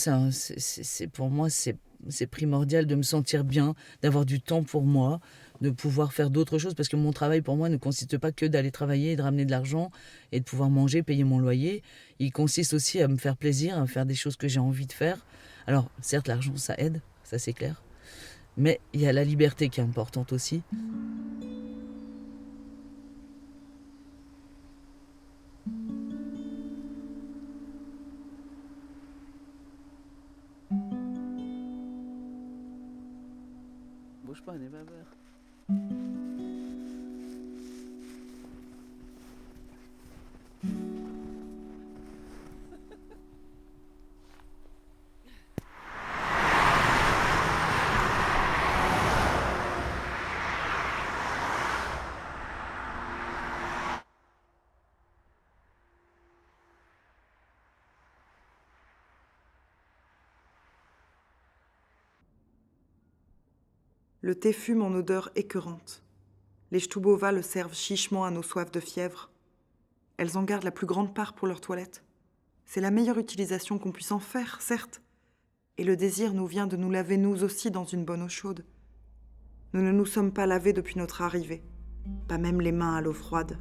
pour moi, c'est primordial de me sentir bien, d'avoir du temps pour moi, de pouvoir faire d'autres choses, parce que mon travail pour moi ne consiste pas que d'aller travailler et de ramener de l'argent et de pouvoir manger, payer mon loyer. Il consiste aussi à me faire plaisir, à faire des choses que j'ai envie de faire. Alors certes, l'argent ça aide, ça c'est clair, mais il y a la liberté qui est importante aussi. Bouge pas, on est baveur. Le thé fume en odeur écœurante. Les Chtubova le servent chichement à nos soifs de fièvre. Elles en gardent la plus grande part pour leur toilette. C'est la meilleure utilisation qu'on puisse en faire, certes. Et le désir nous vient de nous laver nous aussi dans une bonne eau chaude. Nous ne nous sommes pas lavés depuis notre arrivée, pas même les mains à l'eau froide.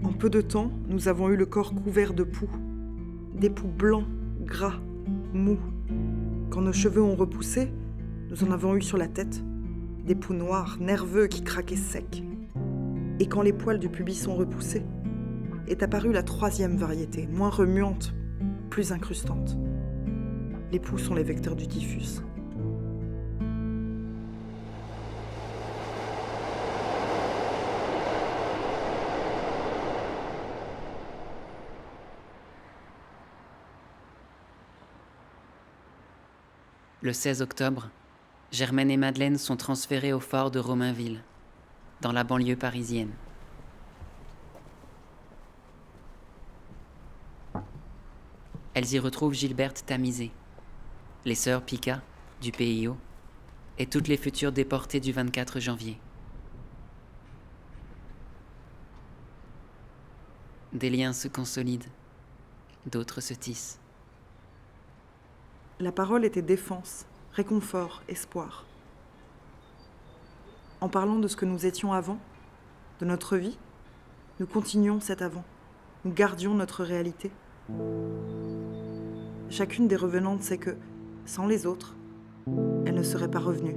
En peu de temps, nous avons eu le corps couvert de poux. Des poux blancs, gras, mous. Quand nos cheveux ont repoussé, nous en avons eu sur la tête. Des poux noirs, nerveux, qui craquaient secs. Et quand les poils du pubis sont repoussés, est apparue la troisième variété, moins remuante, plus incrustante. Les poux sont les vecteurs du typhus. Le 16 octobre, Germaine et Madeleine sont transférées au fort de Romainville, dans la banlieue parisienne. elles y retrouvent Gilberte Tamisé, les sœurs Pica, du PIO, et toutes les futures déportées du 24 janvier. Des liens se consolident, d'autres se tissent. La parole était défense, réconfort, espoir. En parlant de ce que nous étions avant, de notre vie, nous continuions cet avant. Nous gardions notre réalité. Chacune des revenantes sait que, sans les autres, elle ne serait pas revenue.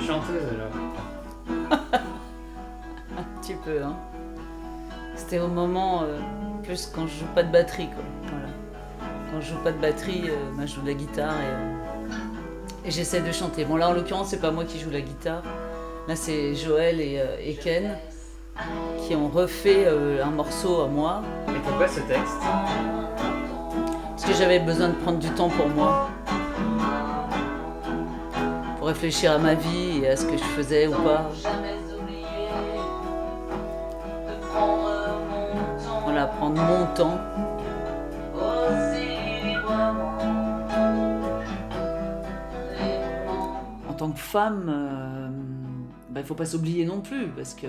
Chanteuse alors. Un petit peu, hein. C'était au moment, plus quand je joue pas de batterie, quoi. Voilà. Quand je joue pas de batterie, je joue de la guitare et j'essaie de chanter. Bon là, en l'occurrence, c'est pas moi qui joue la guitare. Là, c'est Joël et Ken qui ont refait un morceau à moi. Et pourquoi ce texte? Parce que j'avais besoin de prendre du temps pour moi. Pour réfléchir à ma vie et à ce que je faisais ou pas. Voilà, prendre mon temps. En tant que femme, il faut pas s'oublier non plus, parce que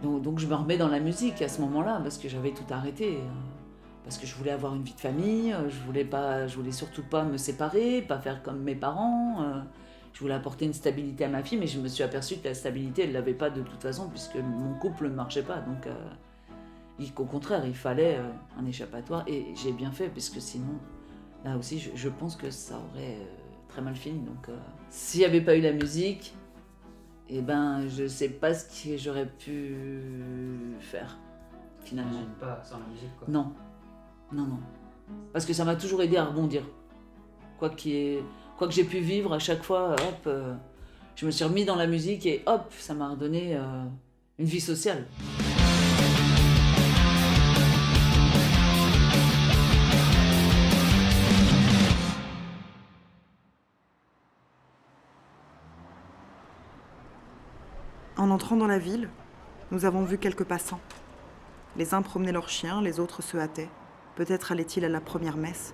bon, donc je me remets dans la musique à ce moment-là, parce que j'avais tout arrêté. Parce que je voulais avoir une vie de famille, je voulais surtout pas me séparer, pas faire comme mes parents. Je voulais apporter une stabilité à ma fille, mais je me suis aperçue que la stabilité, elle l'avait pas de toute façon, puisque mon couple ne marchait pas. Donc, au contraire, il fallait un échappatoire, et j'ai bien fait, puisque sinon, là aussi, je pense que ça aurait très mal fini. Donc, s'il n'y avait pas eu la musique, je sais pas ce que j'aurais pu faire, finalement. J'imagine pas sans la musique, quoi. Non. Non. Parce que ça m'a toujours aidé à rebondir. Quoi que j'ai pu vivre, à chaque fois, hop, je me suis remis dans la musique et hop, ça m'a redonné une vie sociale. En entrant dans la ville, nous avons vu quelques passants. Les uns promenaient leurs chiens, les autres se hâtaient. Peut-être allaient-ils à la première messe.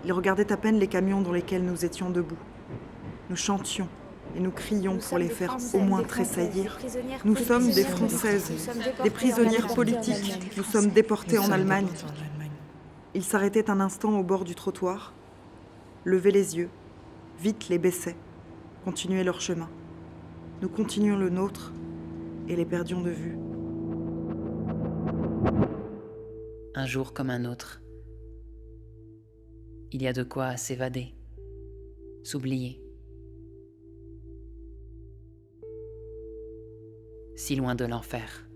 Ils regardaient à peine les camions dans lesquels nous étions debout. Nous chantions et nous crions pour les faire au moins tressaillir. Nous sommes des Françaises, des prisonnières politiques. Nous sommes déportées en Allemagne. Ils s'arrêtaient un instant au bord du trottoir, levaient les yeux, vite les baissaient, continuaient leur chemin. Nous continuions le nôtre et les perdions de vue. Un jour comme un autre. Il y a de quoi s'évader, s'oublier. Si loin de l'enfer.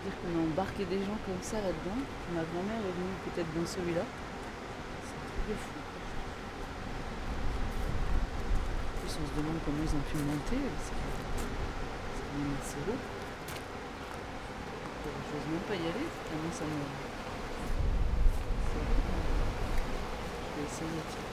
Dire qu'on a embarqué des gens comme ça là-dedans. Ma grand-mère est venue peut-être dans celui-là. C'est un truc de fou. En plus, on se demande comment ils ont pu monter. C'est quand même assez haut. J'ose même pas y aller, tellement ça me... Je vais essayer, tiens.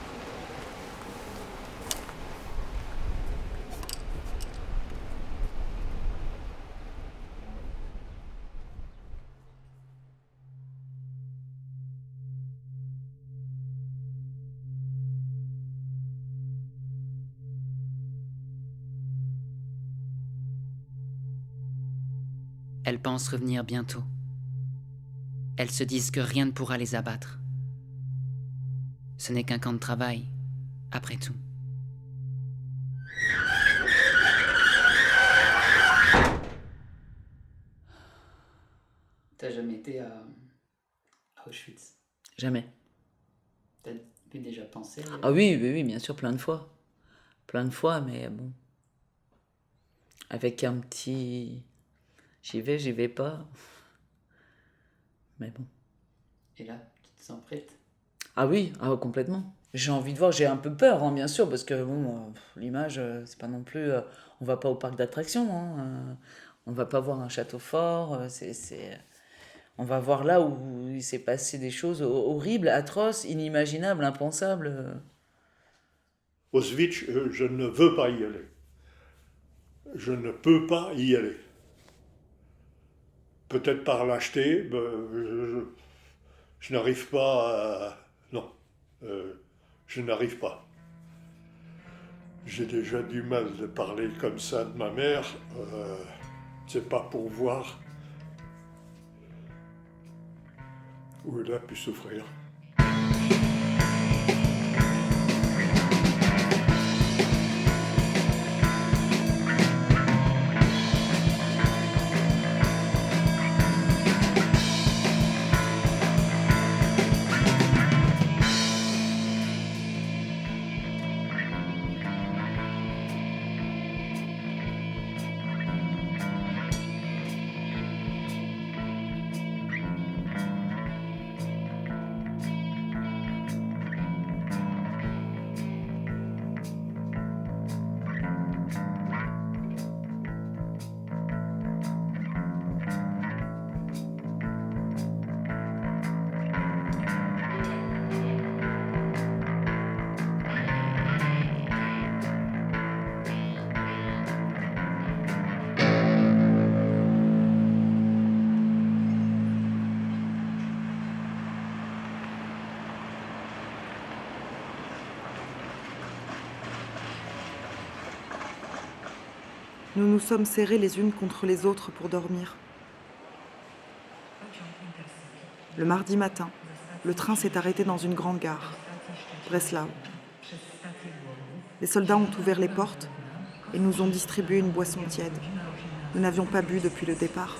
elles pensent revenir bientôt. Elles se disent que rien ne pourra les abattre. Ce n'est qu'un camp de travail, après tout. T'as jamais été à Auschwitz? Jamais. T'as déjà pensé? Ah oui, oui, oui, bien sûr, plein de fois. Plein de fois, mais bon. Avec un petit... J'y vais pas. Mais bon. Et là, tu te sens prête? Ah oui, ah, complètement. J'ai envie de voir, j'ai un peu peur, hein, bien sûr, parce que bon, l'image, c'est pas non plus... on va pas au parc d'attractions, hein, on va pas voir un château fort, on va voir là où il s'est passé des choses horribles, atroces, inimaginables, impensables. Auschwitz, je ne veux pas y aller. Je ne peux pas y aller. Peut-être par lâcheté, je n'arrive pas à... Non, je n'arrive pas. J'ai déjà du mal de parler comme ça de ma mère. C'est pas pour voir où elle a pu souffrir. Nous nous sommes serrés les unes contre les autres pour dormir. Le mardi matin, le train s'est arrêté dans une grande gare, Breslau. Les soldats ont ouvert les portes et nous ont distribué une boisson tiède. Nous n'avions pas bu depuis le départ.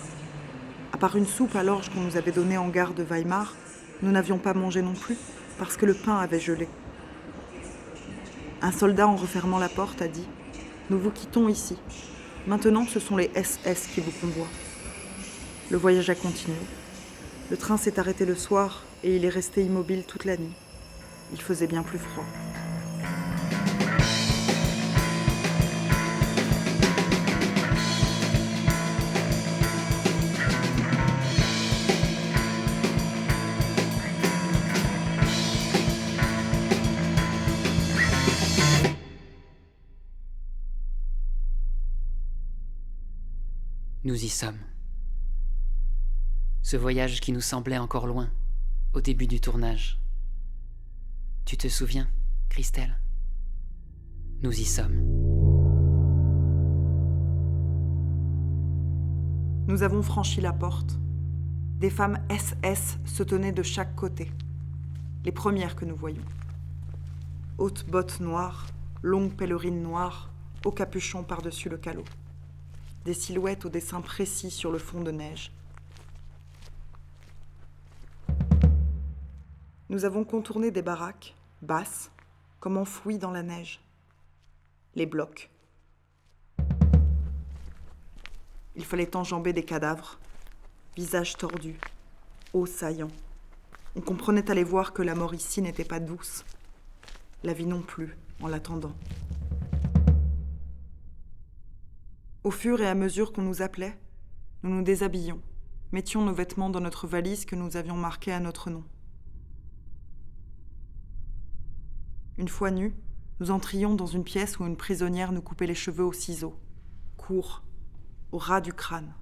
À part une soupe à l'orge qu'on nous avait donnée en gare de Weimar, nous n'avions pas mangé non plus parce que le pain avait gelé. Un soldat, en refermant la porte, a dit « Nous vous quittons ici. Maintenant, ce sont les SS qui vous convoient. » Le voyage a continué. Le train s'est arrêté le soir et il est resté immobile toute la nuit. Il faisait bien plus froid. Nous y sommes. Ce voyage qui nous semblait encore loin, au début du tournage. Tu te souviens, Christelle? Nous y sommes. Nous avons franchi la porte. Des femmes SS se tenaient de chaque côté. Les premières que nous voyions. Hautes bottes noires, longues pèlerines noires, au capuchon par-dessus le calot. Des silhouettes aux dessins précis sur le fond de neige. Nous avons contourné des baraques, basses, comme enfouies dans la neige. Les blocs. Il fallait enjamber des cadavres, visages tordus, os saillants. On comprenait à les voir que la mort ici n'était pas douce. La vie non plus, en l'attendant. Au fur et à mesure qu'on nous appelait, nous nous déshabillions, mettions nos vêtements dans notre valise que nous avions marquée à notre nom. Une fois nus, nous entrions dans une pièce où une prisonnière nous coupait les cheveux au ciseau, courts, au ras du crâne.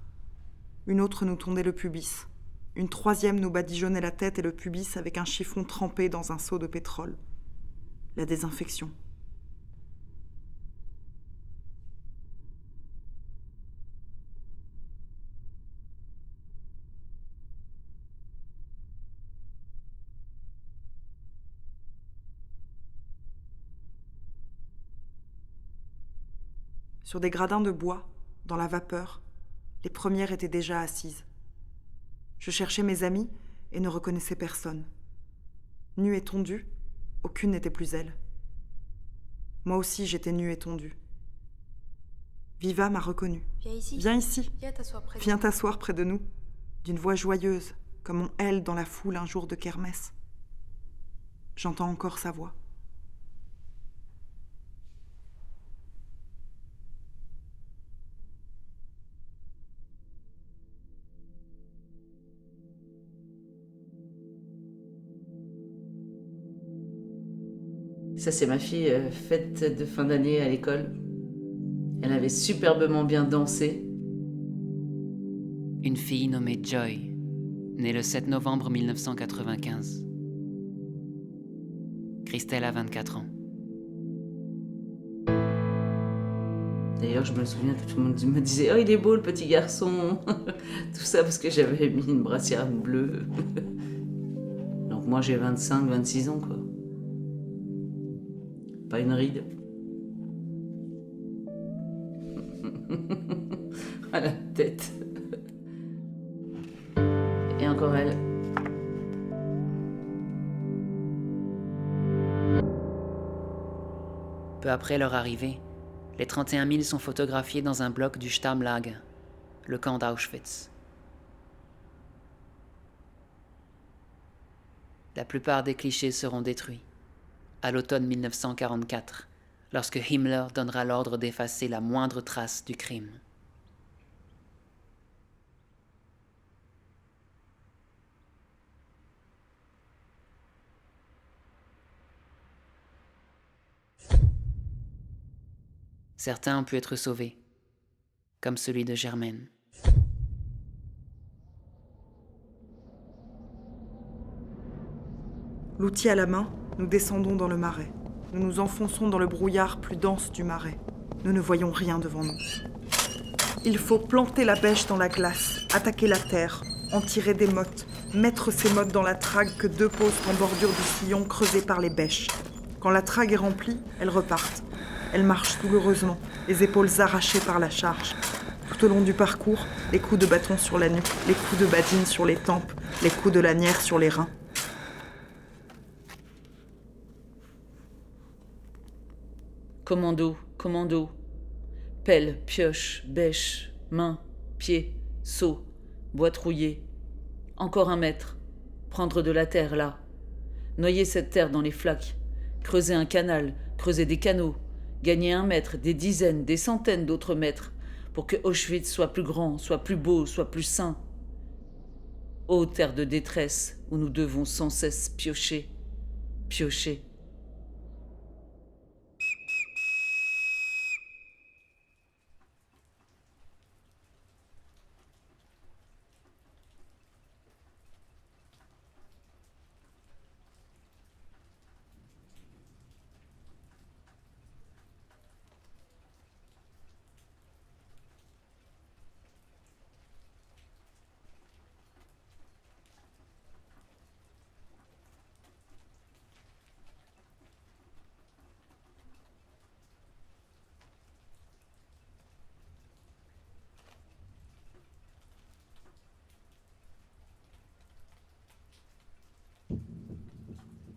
Une autre nous tondait le pubis. Une troisième nous badigeonnait la tête et le pubis avec un chiffon trempé dans un seau de pétrole. La désinfection. Sur des gradins de bois, dans la vapeur, les premières étaient déjà assises. Je cherchais mes amies et ne reconnaissais personne. Nue et tondue, aucune n'était plus elle. Moi aussi, j'étais nue et tondue. Viva m'a reconnue. Viens ici. Viens ici. Viens t'asseoir près de nous. Viens t'asseoir près de nous. D'une voix joyeuse, comme on hèle dans la foule un jour de kermesse. J'entends encore sa voix. Ça, c'est ma fille, fête de fin d'année à l'école. Elle avait superbement bien dansé. Une fille nommée Joy, née le 7 novembre 1995. Christelle a 24 ans. D'ailleurs, je me souviens que tout le monde me disait « Oh, il est beau le petit garçon !» Tout ça parce que j'avais mis une brassière bleue. Donc moi, j'ai 25, 26 ans, quoi. Pas une ride. À la tête. Et encore elle. Peu après leur arrivée, les 31 000 sont photographiés dans un bloc du Stammlager, le camp d'Auschwitz. La plupart des clichés seront détruits à l'automne 1944, lorsque Himmler donnera l'ordre d'effacer la moindre trace du crime. Certains ont pu être sauvés, comme celui de Germaine. L'outil à la main, nous descendons dans le marais. Nous nous enfonçons dans le brouillard plus dense du marais. Nous ne voyons rien devant nous. Il faut planter la bêche dans la glace, attaquer la terre, en tirer des mottes, mettre ces mottes dans la trague que 2 posent en bordure du sillon creusé par les bêches. Quand la trague est remplie, elles repartent. Elles marchent douloureusement, les épaules arrachées par la charge. Tout au long du parcours, les coups de bâton sur la nuque, les coups de badine sur les tempes, les coups de lanière sur les reins. Commando, commando. Pelle, pioche, bêche, main, pied, seau, boîte rouillée. Encore 1 mètre. Prendre de la terre là. Noyer cette terre dans les flaques. Creuser un canal, creuser des canaux. Gagner 1 mètre, des dizaines, des centaines d'autres mètres, pour que Auschwitz soit plus grand, soit plus beau, soit plus sain. Ô terre de détresse, où nous devons sans cesse piocher, piocher.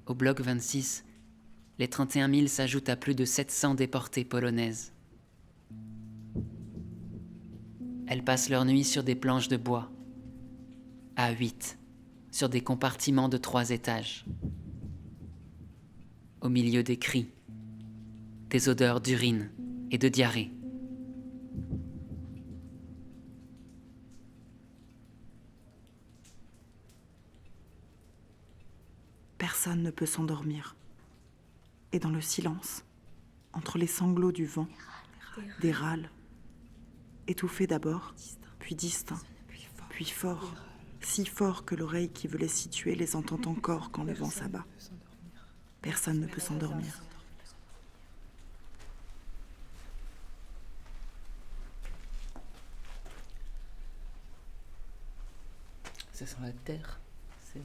Au bloc 26, les 31 000 s'ajoutent à plus de 700 déportées polonaises. Elles passent leur nuit sur des planches de bois, à 8, sur des compartiments de 3 étages. Au milieu des cris, des odeurs d'urine et de diarrhée. Personne ne peut s'endormir. Et dans le silence, entre les sanglots du vent, des râles, étouffés d'abord, puis distincts, puis forts, si forts que l'oreille qui veut les situer les entend encore quand le vent s'abat. Personne ne peut s'endormir. Ça sent la terre. C'est...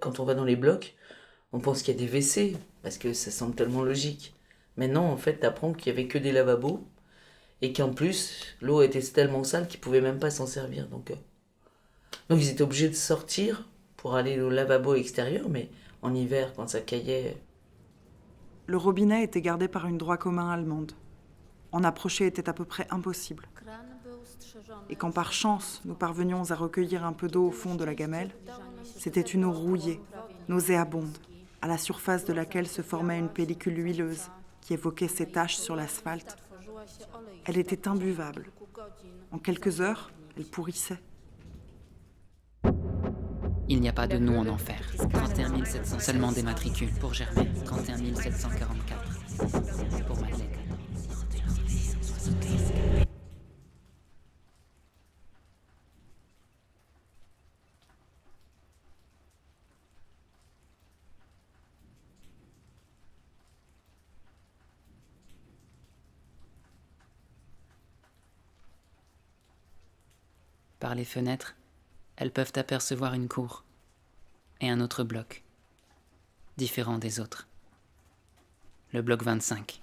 quand on va dans les blocs, on pense qu'il y a des WC, parce que ça semble tellement logique. Mais non, en fait, t'apprends qu'il y avait que des lavabos, et qu'en plus, l'eau était tellement sale qu'ils pouvaient même pas s'en servir. Donc ils étaient obligés de sortir pour aller au lavabo extérieur, mais en hiver, quand ça caillait... Le robinet était gardé par une droit commun allemande. En approcher était à peu près impossible. Et quand par chance, nous parvenions à recueillir un peu d'eau au fond de la gamelle, c'était une eau rouillée, nauséabonde, à la surface de laquelle se formait une pellicule huileuse qui évoquait ces taches sur l'asphalte. Elle était imbuvable. En quelques heures, elle pourrissait. Il n'y a pas de nom en enfer. 31 700, seulement des matricules. Pour Germaine, 31 744. Pour Madeleine. Par les fenêtres, elles peuvent apercevoir une cour et un autre bloc, différent des autres. Le bloc 25.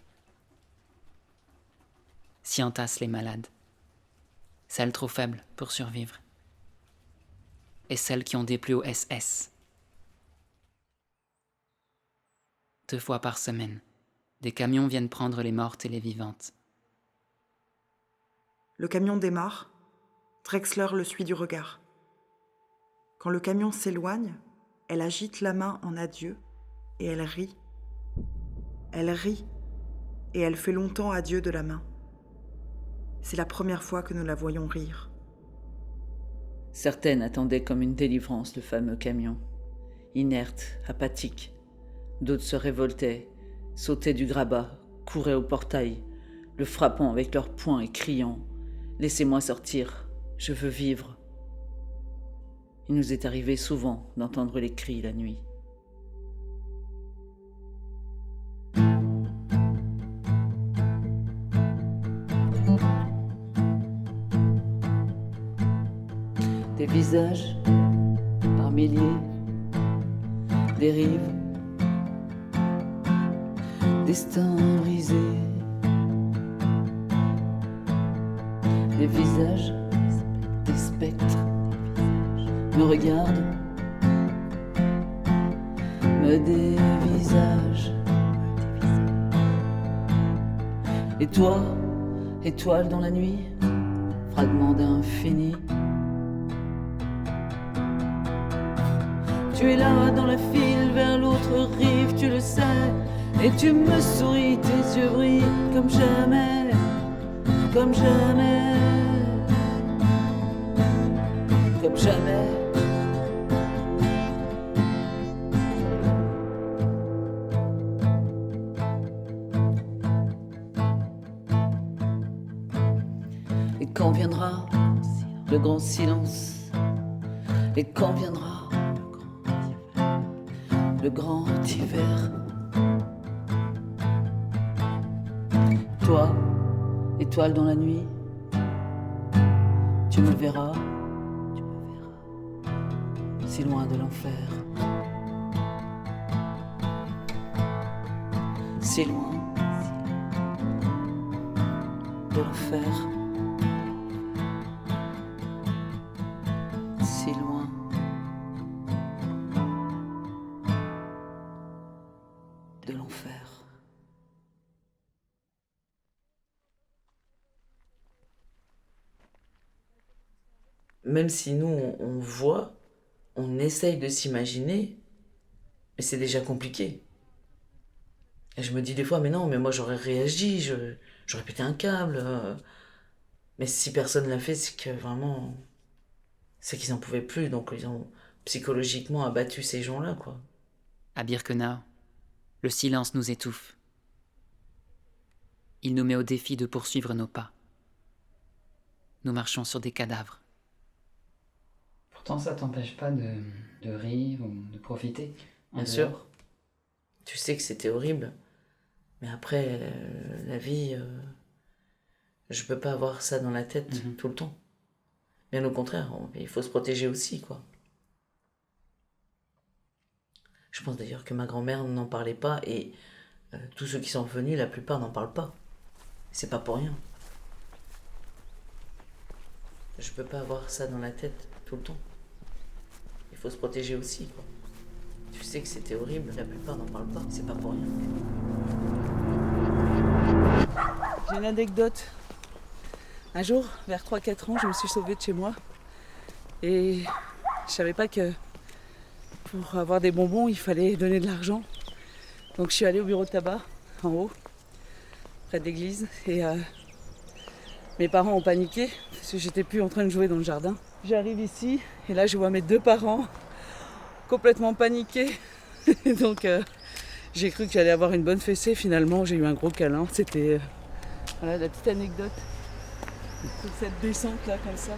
S'y entassent les malades, celles trop faibles pour survivre, et celles qui ont des plus hauts SS. 2 fois par semaine, des camions viennent prendre les mortes et les vivantes. Le camion démarre. Drexler le suit du regard. Quand le camion s'éloigne, elle agite la main en adieu et elle rit. Elle rit et elle fait longtemps adieu de la main. C'est la première fois que nous la voyons rire. Certaines attendaient comme une délivrance le fameux camion. Inerte, apathique. D'autres se révoltaient, sautaient du grabat, couraient au portail, le frappant avec leurs poings et criant « Laissez-moi sortir !» Je veux vivre. Il nous est arrivé souvent d'entendre les cris la nuit. Des visages par milliers, des rives, destins brisés, des visages, des spectres me regardent, me dévisagent. Et toi, étoile dans la nuit, fragment d'infini, tu es là dans la file vers l'autre rive, tu le sais, et tu me souris, tes yeux brillent comme jamais, comme jamais, comme jamais. Et quand viendra le grand silence, et quand viendra le grand hiver, toi, étoile dans la nuit, tu me verras, si loin de l'enfer, si loin de l'enfer, si loin de l'enfer. Même si nous, on voit, on essaye de s'imaginer, mais c'est déjà compliqué. Et je me dis des fois, mais non, mais moi j'aurais réagi, j'aurais pété un câble. Mais si personne l'a fait, c'est que vraiment, c'est qu'ils n'en pouvaient plus, donc ils ont psychologiquement abattu ces gens-là, quoi. À Birkenau, le silence nous étouffe. Il nous met au défi de poursuivre nos pas. Nous marchons sur des cadavres. Pourtant, ça t'empêche pas de rire ou de profiter. Bien sûr. Tu sais que c'était horrible. Mais après, la vie, je peux pas avoir ça dans la tête tout le temps. Bien au contraire, il faut se protéger aussi, quoi. Je pense d'ailleurs que ma grand-mère n'en parlait pas et tous ceux qui sont revenus, la plupart n'en parlent pas. C'est pas pour rien. Je peux pas avoir ça dans la tête tout le temps. Il faut se protéger aussi, quoi. Tu sais que c'était horrible, la plupart n'en parlent pas, c'est pas pour rien. J'ai une anecdote. Un jour, vers 3-4 ans, je me suis sauvée de chez moi. Et je savais pas que pour avoir des bonbons, il fallait donner de l'argent. Donc je suis allée au bureau de tabac, en haut, près de l'église. Et mes parents ont paniqué, parce que j'étais plus en train de jouer dans le jardin. J'arrive ici, et là je vois mes 2 parents complètement paniqués. Donc j'ai cru que j'allais avoir une bonne fessée. Finalement, j'ai eu un gros câlin. C'était voilà la petite anecdote. Toute cette descente là, comme ça.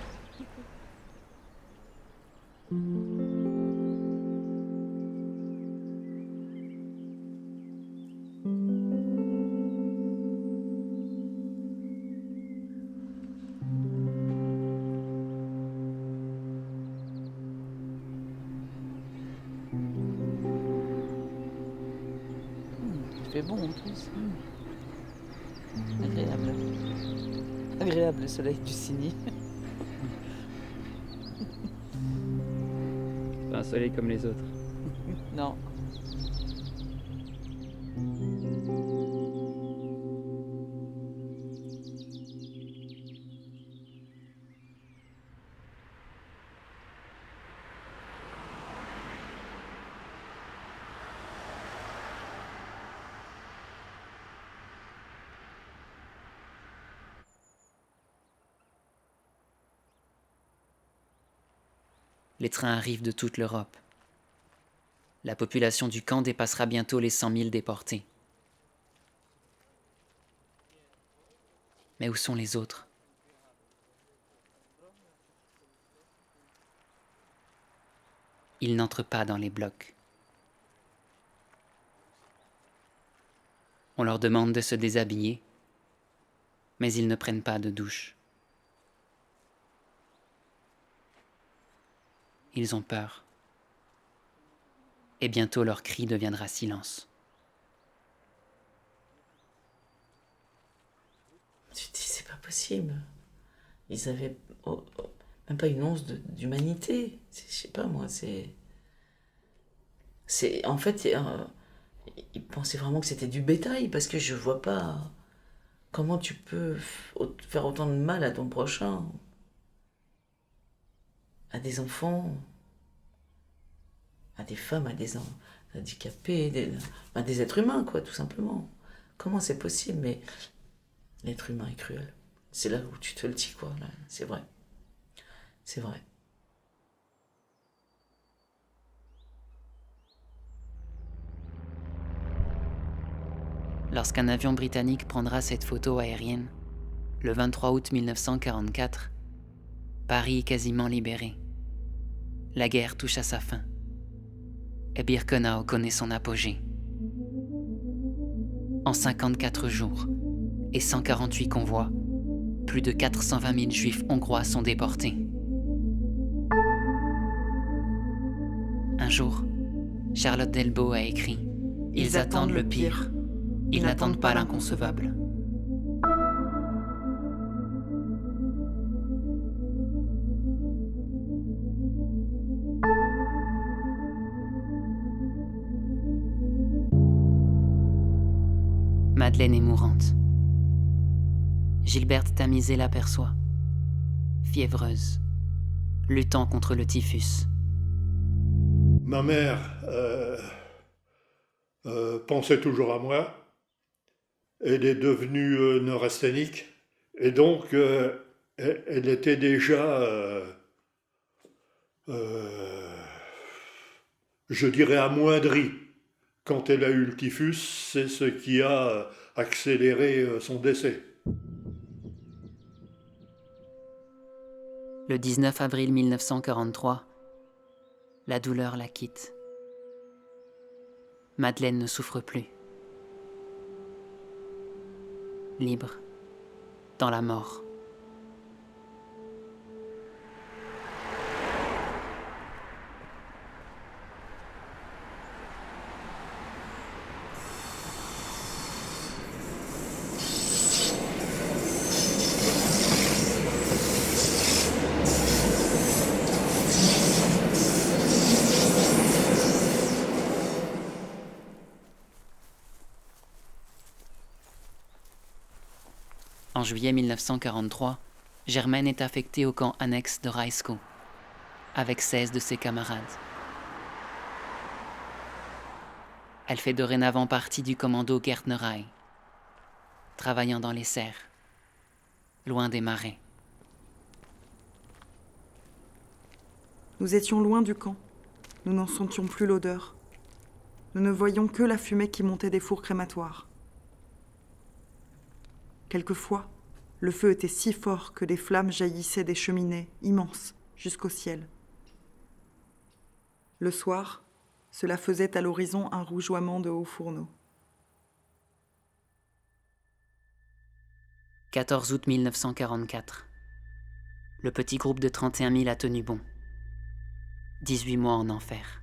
Il fait bon en plus. Agréable. Agréable le soleil du Signy. Pas un soleil comme les autres. Non. Les trains arrivent de toute l'Europe. La population du camp dépassera bientôt les 100 000 déportés. Mais où sont les autres? Ils n'entrent pas dans les blocs. On leur demande de se déshabiller, mais ils ne prennent pas de douche. Ils ont peur. Et bientôt leur cri deviendra silence. Tu te dis, c'est pas possible. Ils avaient même pas une once d'humanité. Je sais pas, moi, c'est... En fait, ils pensaient vraiment que c'était du bétail, parce que je vois pas comment tu peux faire autant de mal à ton prochain, à des enfants, à des femmes, à des handicapés, à des êtres humains, quoi, tout simplement. Comment c'est possible? Mais l'être humain est cruel. C'est là où tu te le dis, quoi. Là. C'est vrai. C'est vrai. Lorsqu'un avion britannique prendra cette photo aérienne, le 23 août 1944, Paris est quasiment libéré. La guerre touche à sa fin. Et Birkenau connaît son apogée. En 54 jours et 148 convois, plus de 420 000 juifs hongrois sont déportés. Un jour, Charlotte Delbo a écrit « Ils attendent le pire. Ils n'attendent pas l'inconcevable. » Madeleine est mourante. Gilberte Tamisé l'aperçoit, fiévreuse, luttant contre le typhus. Ma mère pensait toujours à moi. Elle est devenue neurasthénique. Et donc, elle était déjà, je dirais, amoindrie. Quand elle a eu le typhus, c'est ce qui a accéléré son décès. Le 19 avril 1943, la douleur la quitte. Madeleine ne souffre plus. Libre, dans la mort. En juillet 1943, Germaine est affectée au camp annexe de Rajsko, avec 16 de ses camarades. Elle fait dorénavant partie du commando Gärtnerei, travaillant dans les serres, loin des marais. Nous étions loin du camp. Nous n'en sentions plus l'odeur. Nous ne voyions que la fumée qui montait des fours crématoires. Quelquefois, le feu était si fort que des flammes jaillissaient des cheminées immenses jusqu'au ciel. Le soir, cela faisait à l'horizon un rougeoiement de hauts fourneaux. 14 août 1944. Le petit groupe de 31 000 a tenu bon. 18 mois en enfer.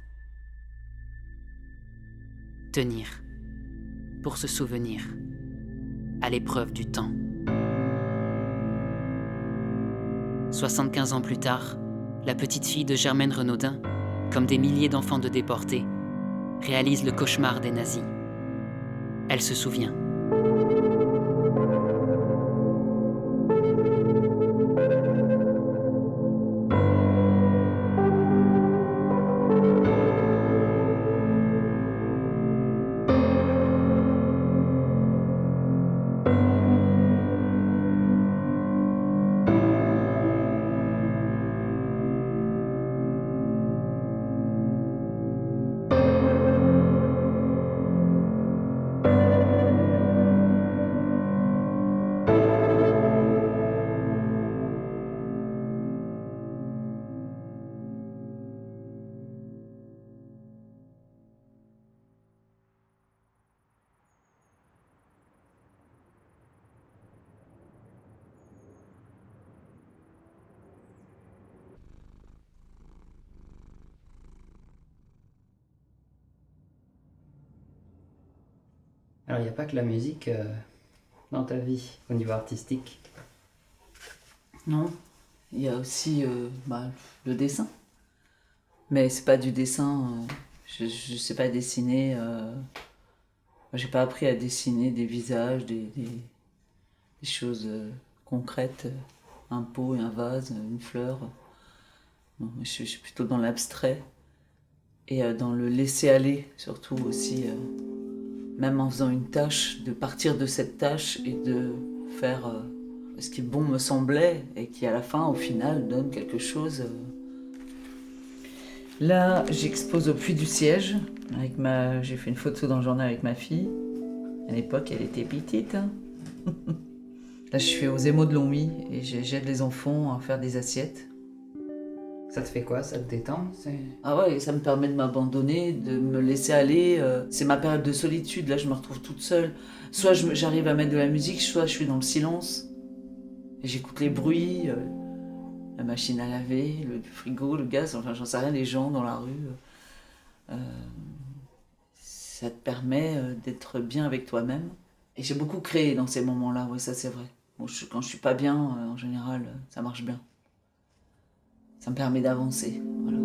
Tenir, pour se souvenir, à l'épreuve du temps. 75 ans plus tard, la petite fille de Germaine Renaudin, comme des milliers d'enfants de déportés, réalise le cauchemar des nazis. Elle se souvient. Alors, il n'y a pas que la musique dans ta vie, au niveau artistique. Non, il y a aussi le dessin. Mais c'est pas du dessin, je sais pas dessiner. J'ai pas appris à dessiner des visages, des choses concrètes, un pot, un vase, une fleur. Non, je suis plutôt dans l'abstrait et dans le laisser aller, surtout aussi. Même en faisant une tâche, de partir de cette tâche et de faire ce qui bon me semblait et qui à la fin, au final, donne quelque chose. Là, j'expose au Puy du Siège. J'ai fait une photo dans le journal avec ma fille. À l'époque, elle était petite. Hein. Là, je suis aux émaux de Longwy et j'aide les enfants à faire des assiettes. Ça te fait quoi? Ça te détend? Ah ouais, ça me permet de m'abandonner, de me laisser aller. C'est ma période de solitude, là je me retrouve toute seule. Soit j'arrive à mettre de la musique, soit je suis dans le silence. Et j'écoute les bruits, la machine à laver, le frigo, le gaz, enfin j'en sais rien, les gens dans la rue. Ça te permet d'être bien avec toi-même. Et j'ai beaucoup créé dans ces moments-là, oui ça c'est vrai. Bon, quand je suis pas bien, en général, ça marche bien. Ça me permet d'avancer, voilà.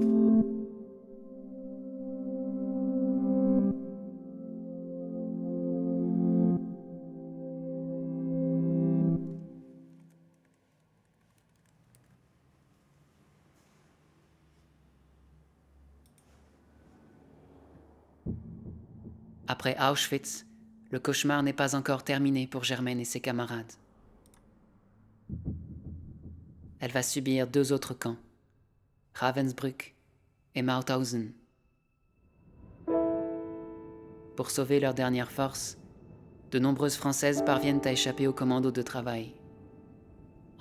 Après Auschwitz, le cauchemar n'est pas encore terminé pour Germaine et ses camarades. Elle va subir 2 autres camps, Ravensbrück et Mauthausen. Pour sauver leur dernière force, de nombreuses Françaises parviennent à échapper au commando de travail,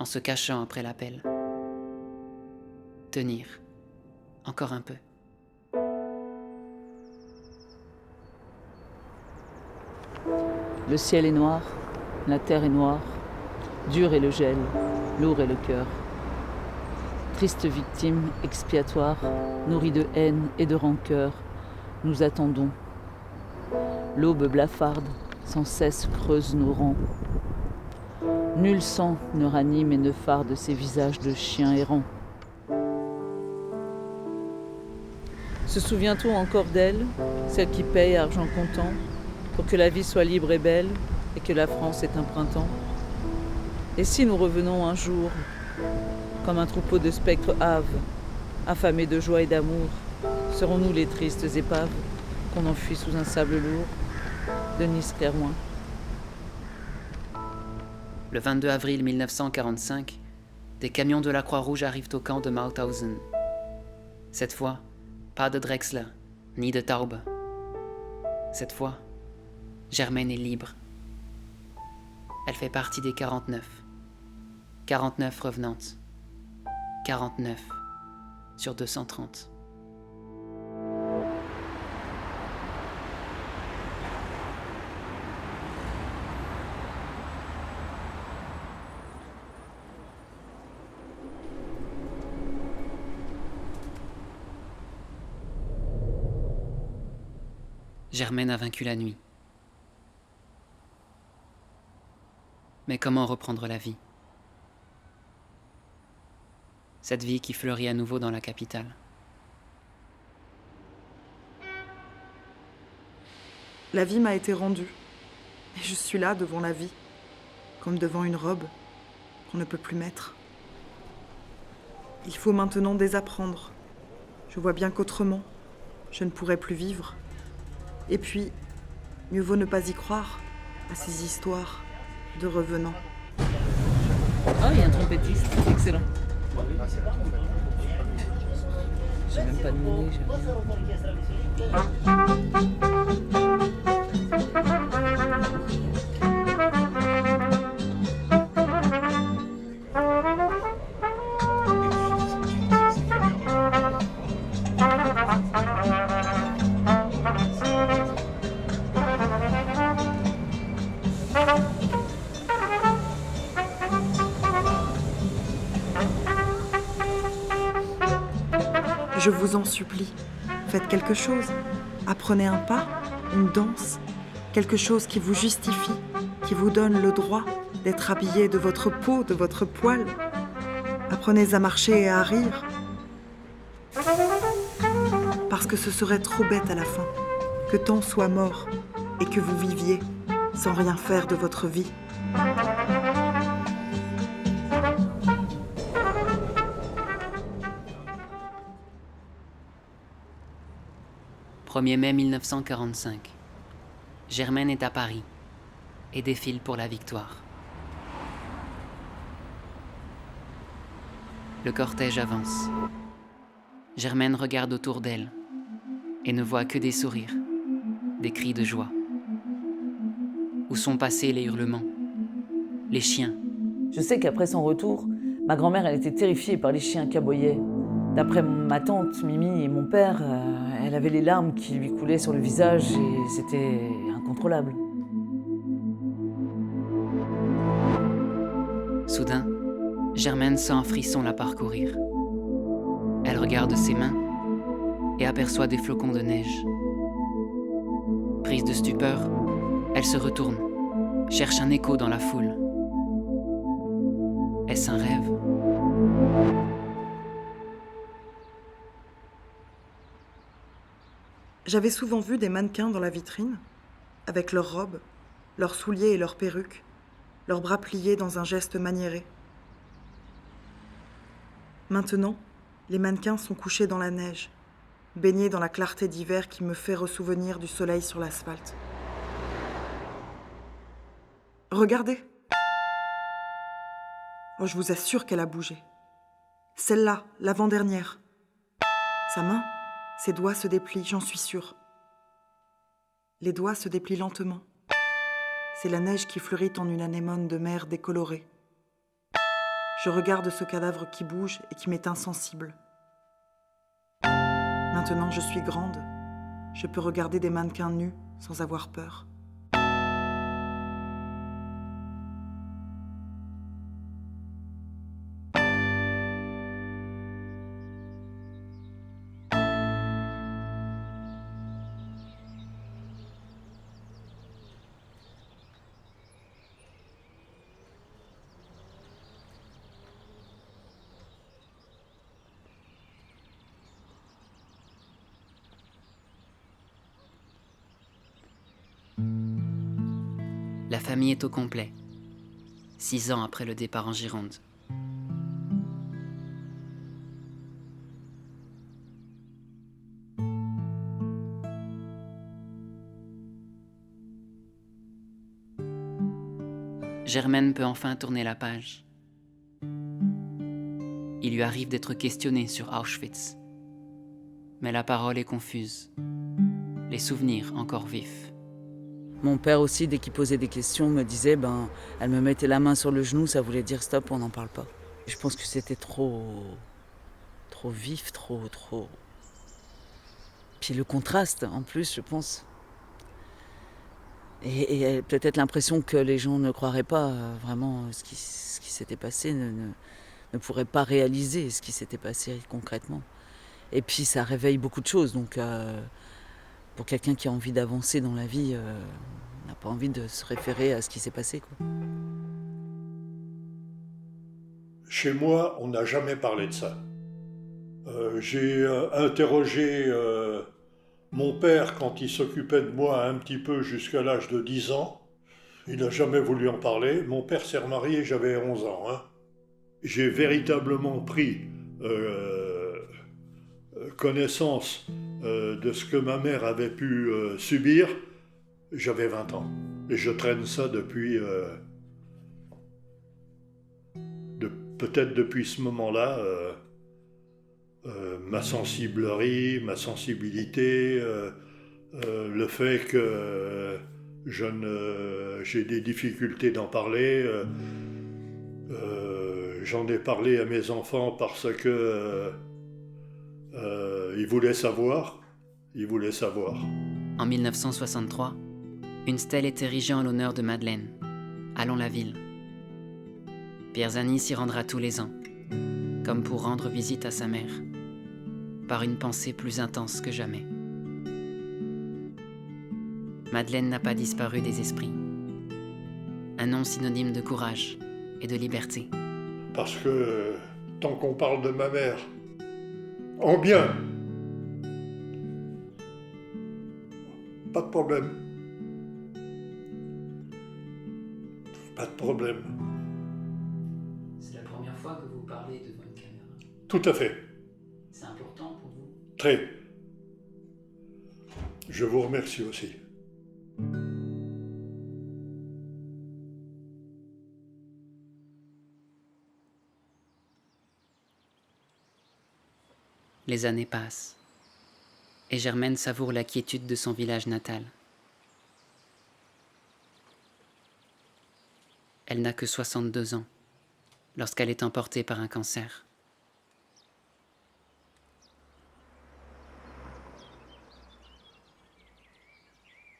en se cachant après l'appel. Tenir, encore un peu. Le ciel est noir, la terre est noire, dur est le gel, lourd est le cœur. Triste victime expiatoire, nourrie de haine et de rancœur, nous attendons. L'aube blafarde, sans cesse creuse nos rangs. Nul sang ne ranime et ne farde ces visages de chiens errants. Se souvient-on encore d'elle, celle qui paye argent comptant, pour que la vie soit libre et belle, et que la France ait un printemps? Et si nous revenons un jour, comme un troupeau de spectres hâves, affamés de joie et d'amour, serons-nous les tristes épaves qu'on enfuit sous un sable lourd? Denise Clermoin. Le 22 avril 1945, des camions de la Croix-Rouge arrivent au camp de Mauthausen. Cette fois, pas de Drexler, ni de Taube. Cette fois, Germaine est libre. Elle fait partie des 49. 49 revenantes. 49 sur 230. Germaine a vaincu la nuit. Mais comment reprendre la vie? Cette vie qui fleurit à nouveau dans la capitale. La vie m'a été rendue. Et je suis là devant la vie, comme devant une robe qu'on ne peut plus mettre. Il faut maintenant désapprendre. Je vois bien qu'autrement, je ne pourrai plus vivre. Et puis, mieux vaut ne pas y croire à ces histoires de revenants. Ah, il y a un trompettiste, excellent. J'ai même pas de monnaie, j'ai Je vous en supplie, faites quelque chose. Apprenez un pas, une danse, quelque chose qui vous justifie, qui vous donne le droit d'être habillé de votre peau, de votre poil. Apprenez à marcher et à rire. Parce que ce serait trop bête à la fin, que tant soit mort et que vous viviez sans rien faire de votre vie. 1er mai 1945. Germaine est à Paris et défile pour la victoire. Le cortège avance. Germaine regarde autour d'elle et ne voit que des sourires, des cris de joie. Où sont passés les hurlements, les chiens? Je sais qu'après son retour, ma grand-mère elle était terrifiée par les chiens qui aboyaient. D'après ma tante Mimi et mon père, elle avait les larmes qui lui coulaient sur le visage et c'était incontrôlable. Soudain, Germaine sent un frisson la parcourir. Elle regarde ses mains et aperçoit des flocons de neige. Prise de stupeur, elle se retourne, cherche un écho dans la foule. Est-ce un rêve? J'avais souvent vu des mannequins dans la vitrine, avec leurs robes, leurs souliers et leurs perruques, leurs bras pliés dans un geste maniéré. Maintenant, les mannequins sont couchés dans la neige, baignés dans la clarté d'hiver qui me fait ressouvenir du soleil sur l'asphalte. Regardez! Oh, je vous assure qu'elle a bougé. Celle-là, l'avant-dernière. Sa main, ses doigts se déplient, j'en suis sûre. Les doigts se déplient lentement. C'est la neige qui fleurit en une anémone de mer décolorée. Je regarde ce cadavre qui bouge et qui m'est insensible. Maintenant, je suis grande. Je peux regarder des mannequins nus sans avoir peur. La famille est au complet. 6 ans après le départ en Gironde. Germaine peut enfin tourner la page. Il lui arrive d'être questionné sur Auschwitz. Mais la parole est confuse. Les souvenirs encore vifs. Mon père aussi, dès qu'il posait des questions, me disait, elle me mettait la main sur le genou, ça voulait dire stop, on n'en parle pas. Je pense que c'était trop vif, trop. Puis le contraste, en plus, je pense. Et peut-être l'impression que les gens ne croiraient pas vraiment ce qui s'était passé, ne pourraient pas réaliser ce qui s'était passé concrètement. Et puis ça réveille beaucoup de choses, donc pour quelqu'un qui a envie d'avancer dans la vie, on n'a pas envie de se référer à ce qui s'est passé, quoi. Chez moi, on n'a jamais parlé de ça. J'ai interrogé mon père quand il s'occupait de moi un petit peu jusqu'à l'âge de 10 ans. Il n'a jamais voulu en parler. Mon père s'est remarié, j'avais 11 ans. J'ai véritablement pris connaissance de ce que ma mère avait pu subir. J'avais 20 ans. Et je traîne ça depuis... peut-être depuis ce moment-là, ma sensiblerie, ma sensibilité, le fait que j'ai des difficultés d'en parler. J'en ai parlé à mes enfants parce que ils voulaient savoir. En 1963, une stèle est érigée en l'honneur de Madeleine, à Lons-la-Ville. Pierzani s'y rendra tous les ans, comme pour rendre visite à sa mère, par une pensée plus intense que jamais. Madeleine n'a pas disparu des esprits. Un nom synonyme de courage et de liberté. Parce que tant qu'on parle de ma mère, en bien, pas de problème. Pas de problème. C'est la première fois que vous parlez devant une caméra. Tout à fait. C'est important pour vous? Très. Je vous remercie aussi. Les années passent, et Germaine savoure la quiétude de son village natal. Elle n'a que 62 ans, lorsqu'elle est emportée par un cancer.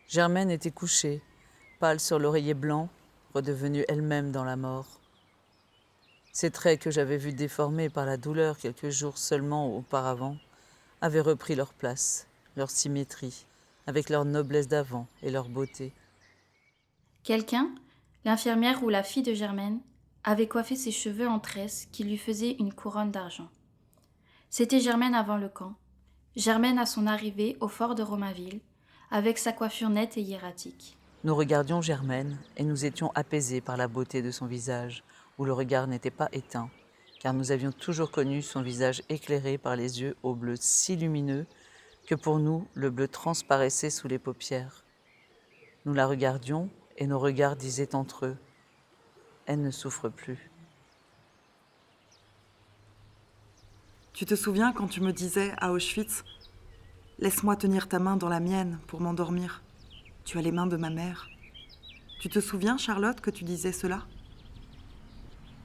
Germaine était couchée, pâle sur l'oreiller blanc, redevenue elle-même dans la mort. Ces traits que j'avais vus déformés par la douleur quelques jours seulement auparavant avaient repris leur place, leur symétrie, avec leur noblesse d'avant et leur beauté. Quelqu'un, l'infirmière ou la fille de Germaine, avait coiffé ses cheveux en tresses qui lui faisaient une couronne d'argent. C'était Germaine avant le camp, Germaine à son arrivée au fort de Romainville, avec sa coiffure nette et hiératique. Nous regardions Germaine et nous étions apaisés par la beauté de son visage, où le regard n'était pas éteint, car nous avions toujours connu son visage éclairé par les yeux au bleu si lumineux que pour nous, le bleu transparaissait sous les paupières. Nous la regardions et nos regards disaient entre eux « Elle ne souffre plus ». Tu te souviens quand tu me disais à Auschwitz « Laisse-moi tenir ta main dans la mienne pour m'endormir. Tu as les mains de ma mère. » Tu te souviens, Charlotte, que tu disais cela ?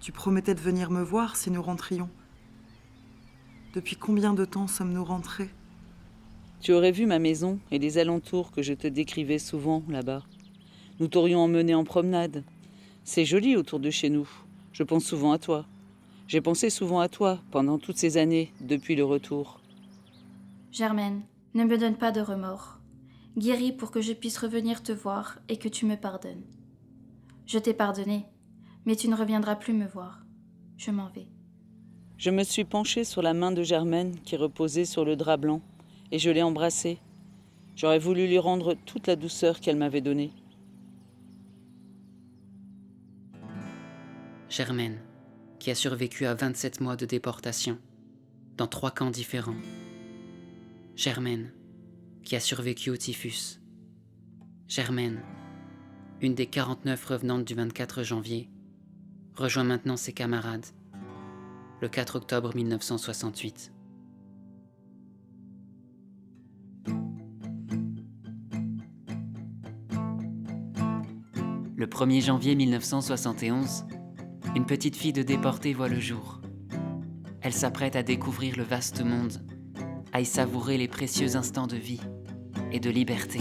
Tu promettais de venir me voir si nous rentrions. Depuis combien de temps sommes-nous rentrés ? Tu aurais vu ma maison et les alentours que je te décrivais souvent là-bas. Nous t'aurions emmené en promenade. C'est joli autour de chez nous. Je pense souvent à toi. J'ai pensé souvent à toi pendant toutes ces années depuis le retour. Germaine, ne me donne pas de remords. Guéris pour que je puisse revenir te voir et que tu me pardonnes. Je t'ai pardonné, mais tu ne reviendras plus me voir. Je m'en vais. Je me suis penchée sur la main de Germaine qui reposait sur le drap blanc et je l'ai embrassée. J'aurais voulu lui rendre toute la douceur qu'elle m'avait donnée. Germaine, qui a survécu à 27 mois de déportation, dans 3 camps différents. Germaine, qui a survécu au typhus. Germaine, une des 49 revenantes du 24 janvier, rejoint maintenant ses camarades, le 4 octobre 1968. Le 1er janvier 1971, une petite fille de déportés voit le jour. Elle s'apprête à découvrir le vaste monde, à y savourer les précieux instants de vie et de liberté.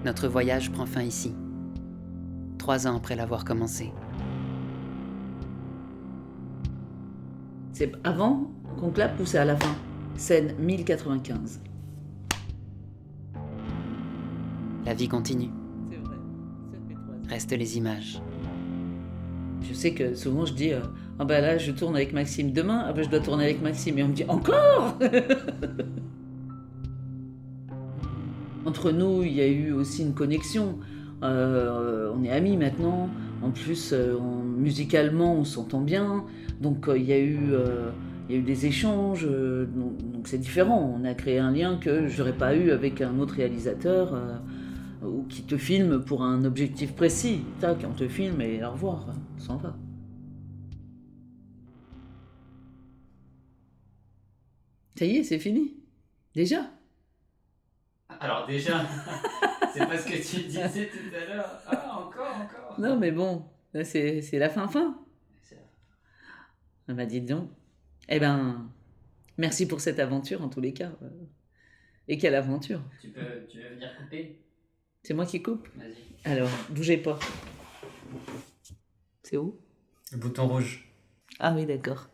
Notre voyage prend fin ici, 3 ans après l'avoir commencé. C'est avant qu'on clappe ou c'est à la fin? Scène 1095. La vie continue. C'est vrai. Restent les images. Je sais que souvent je dis ah bah là je tourne avec Maxime demain, ah bah je dois tourner avec Maxime et on me dit encore. Entre nous, il y a eu aussi une connexion. On est amis maintenant. En plus, musicalement, on s'entend bien. Donc, il y a eu des échanges. Donc, c'est différent. On a créé un lien que je n'aurais pas eu avec un autre réalisateur ou qui te filme pour un objectif précis. Tac, on te filme et au revoir. On s'en va. Ça y est, c'est fini. Déjà. Alors déjà, c'est pas ce que tu disais tout à l'heure. Ah, encore. Non, mais bon, là, c'est la fin. Elle m'a dit donc. Eh ben, merci pour cette aventure en tous les cas. Et quelle aventure. Tu veux venir couper? C'est moi qui coupe? Vas-y. Alors, bougez pas. C'est où? Le bouton rouge. Ah oui, d'accord.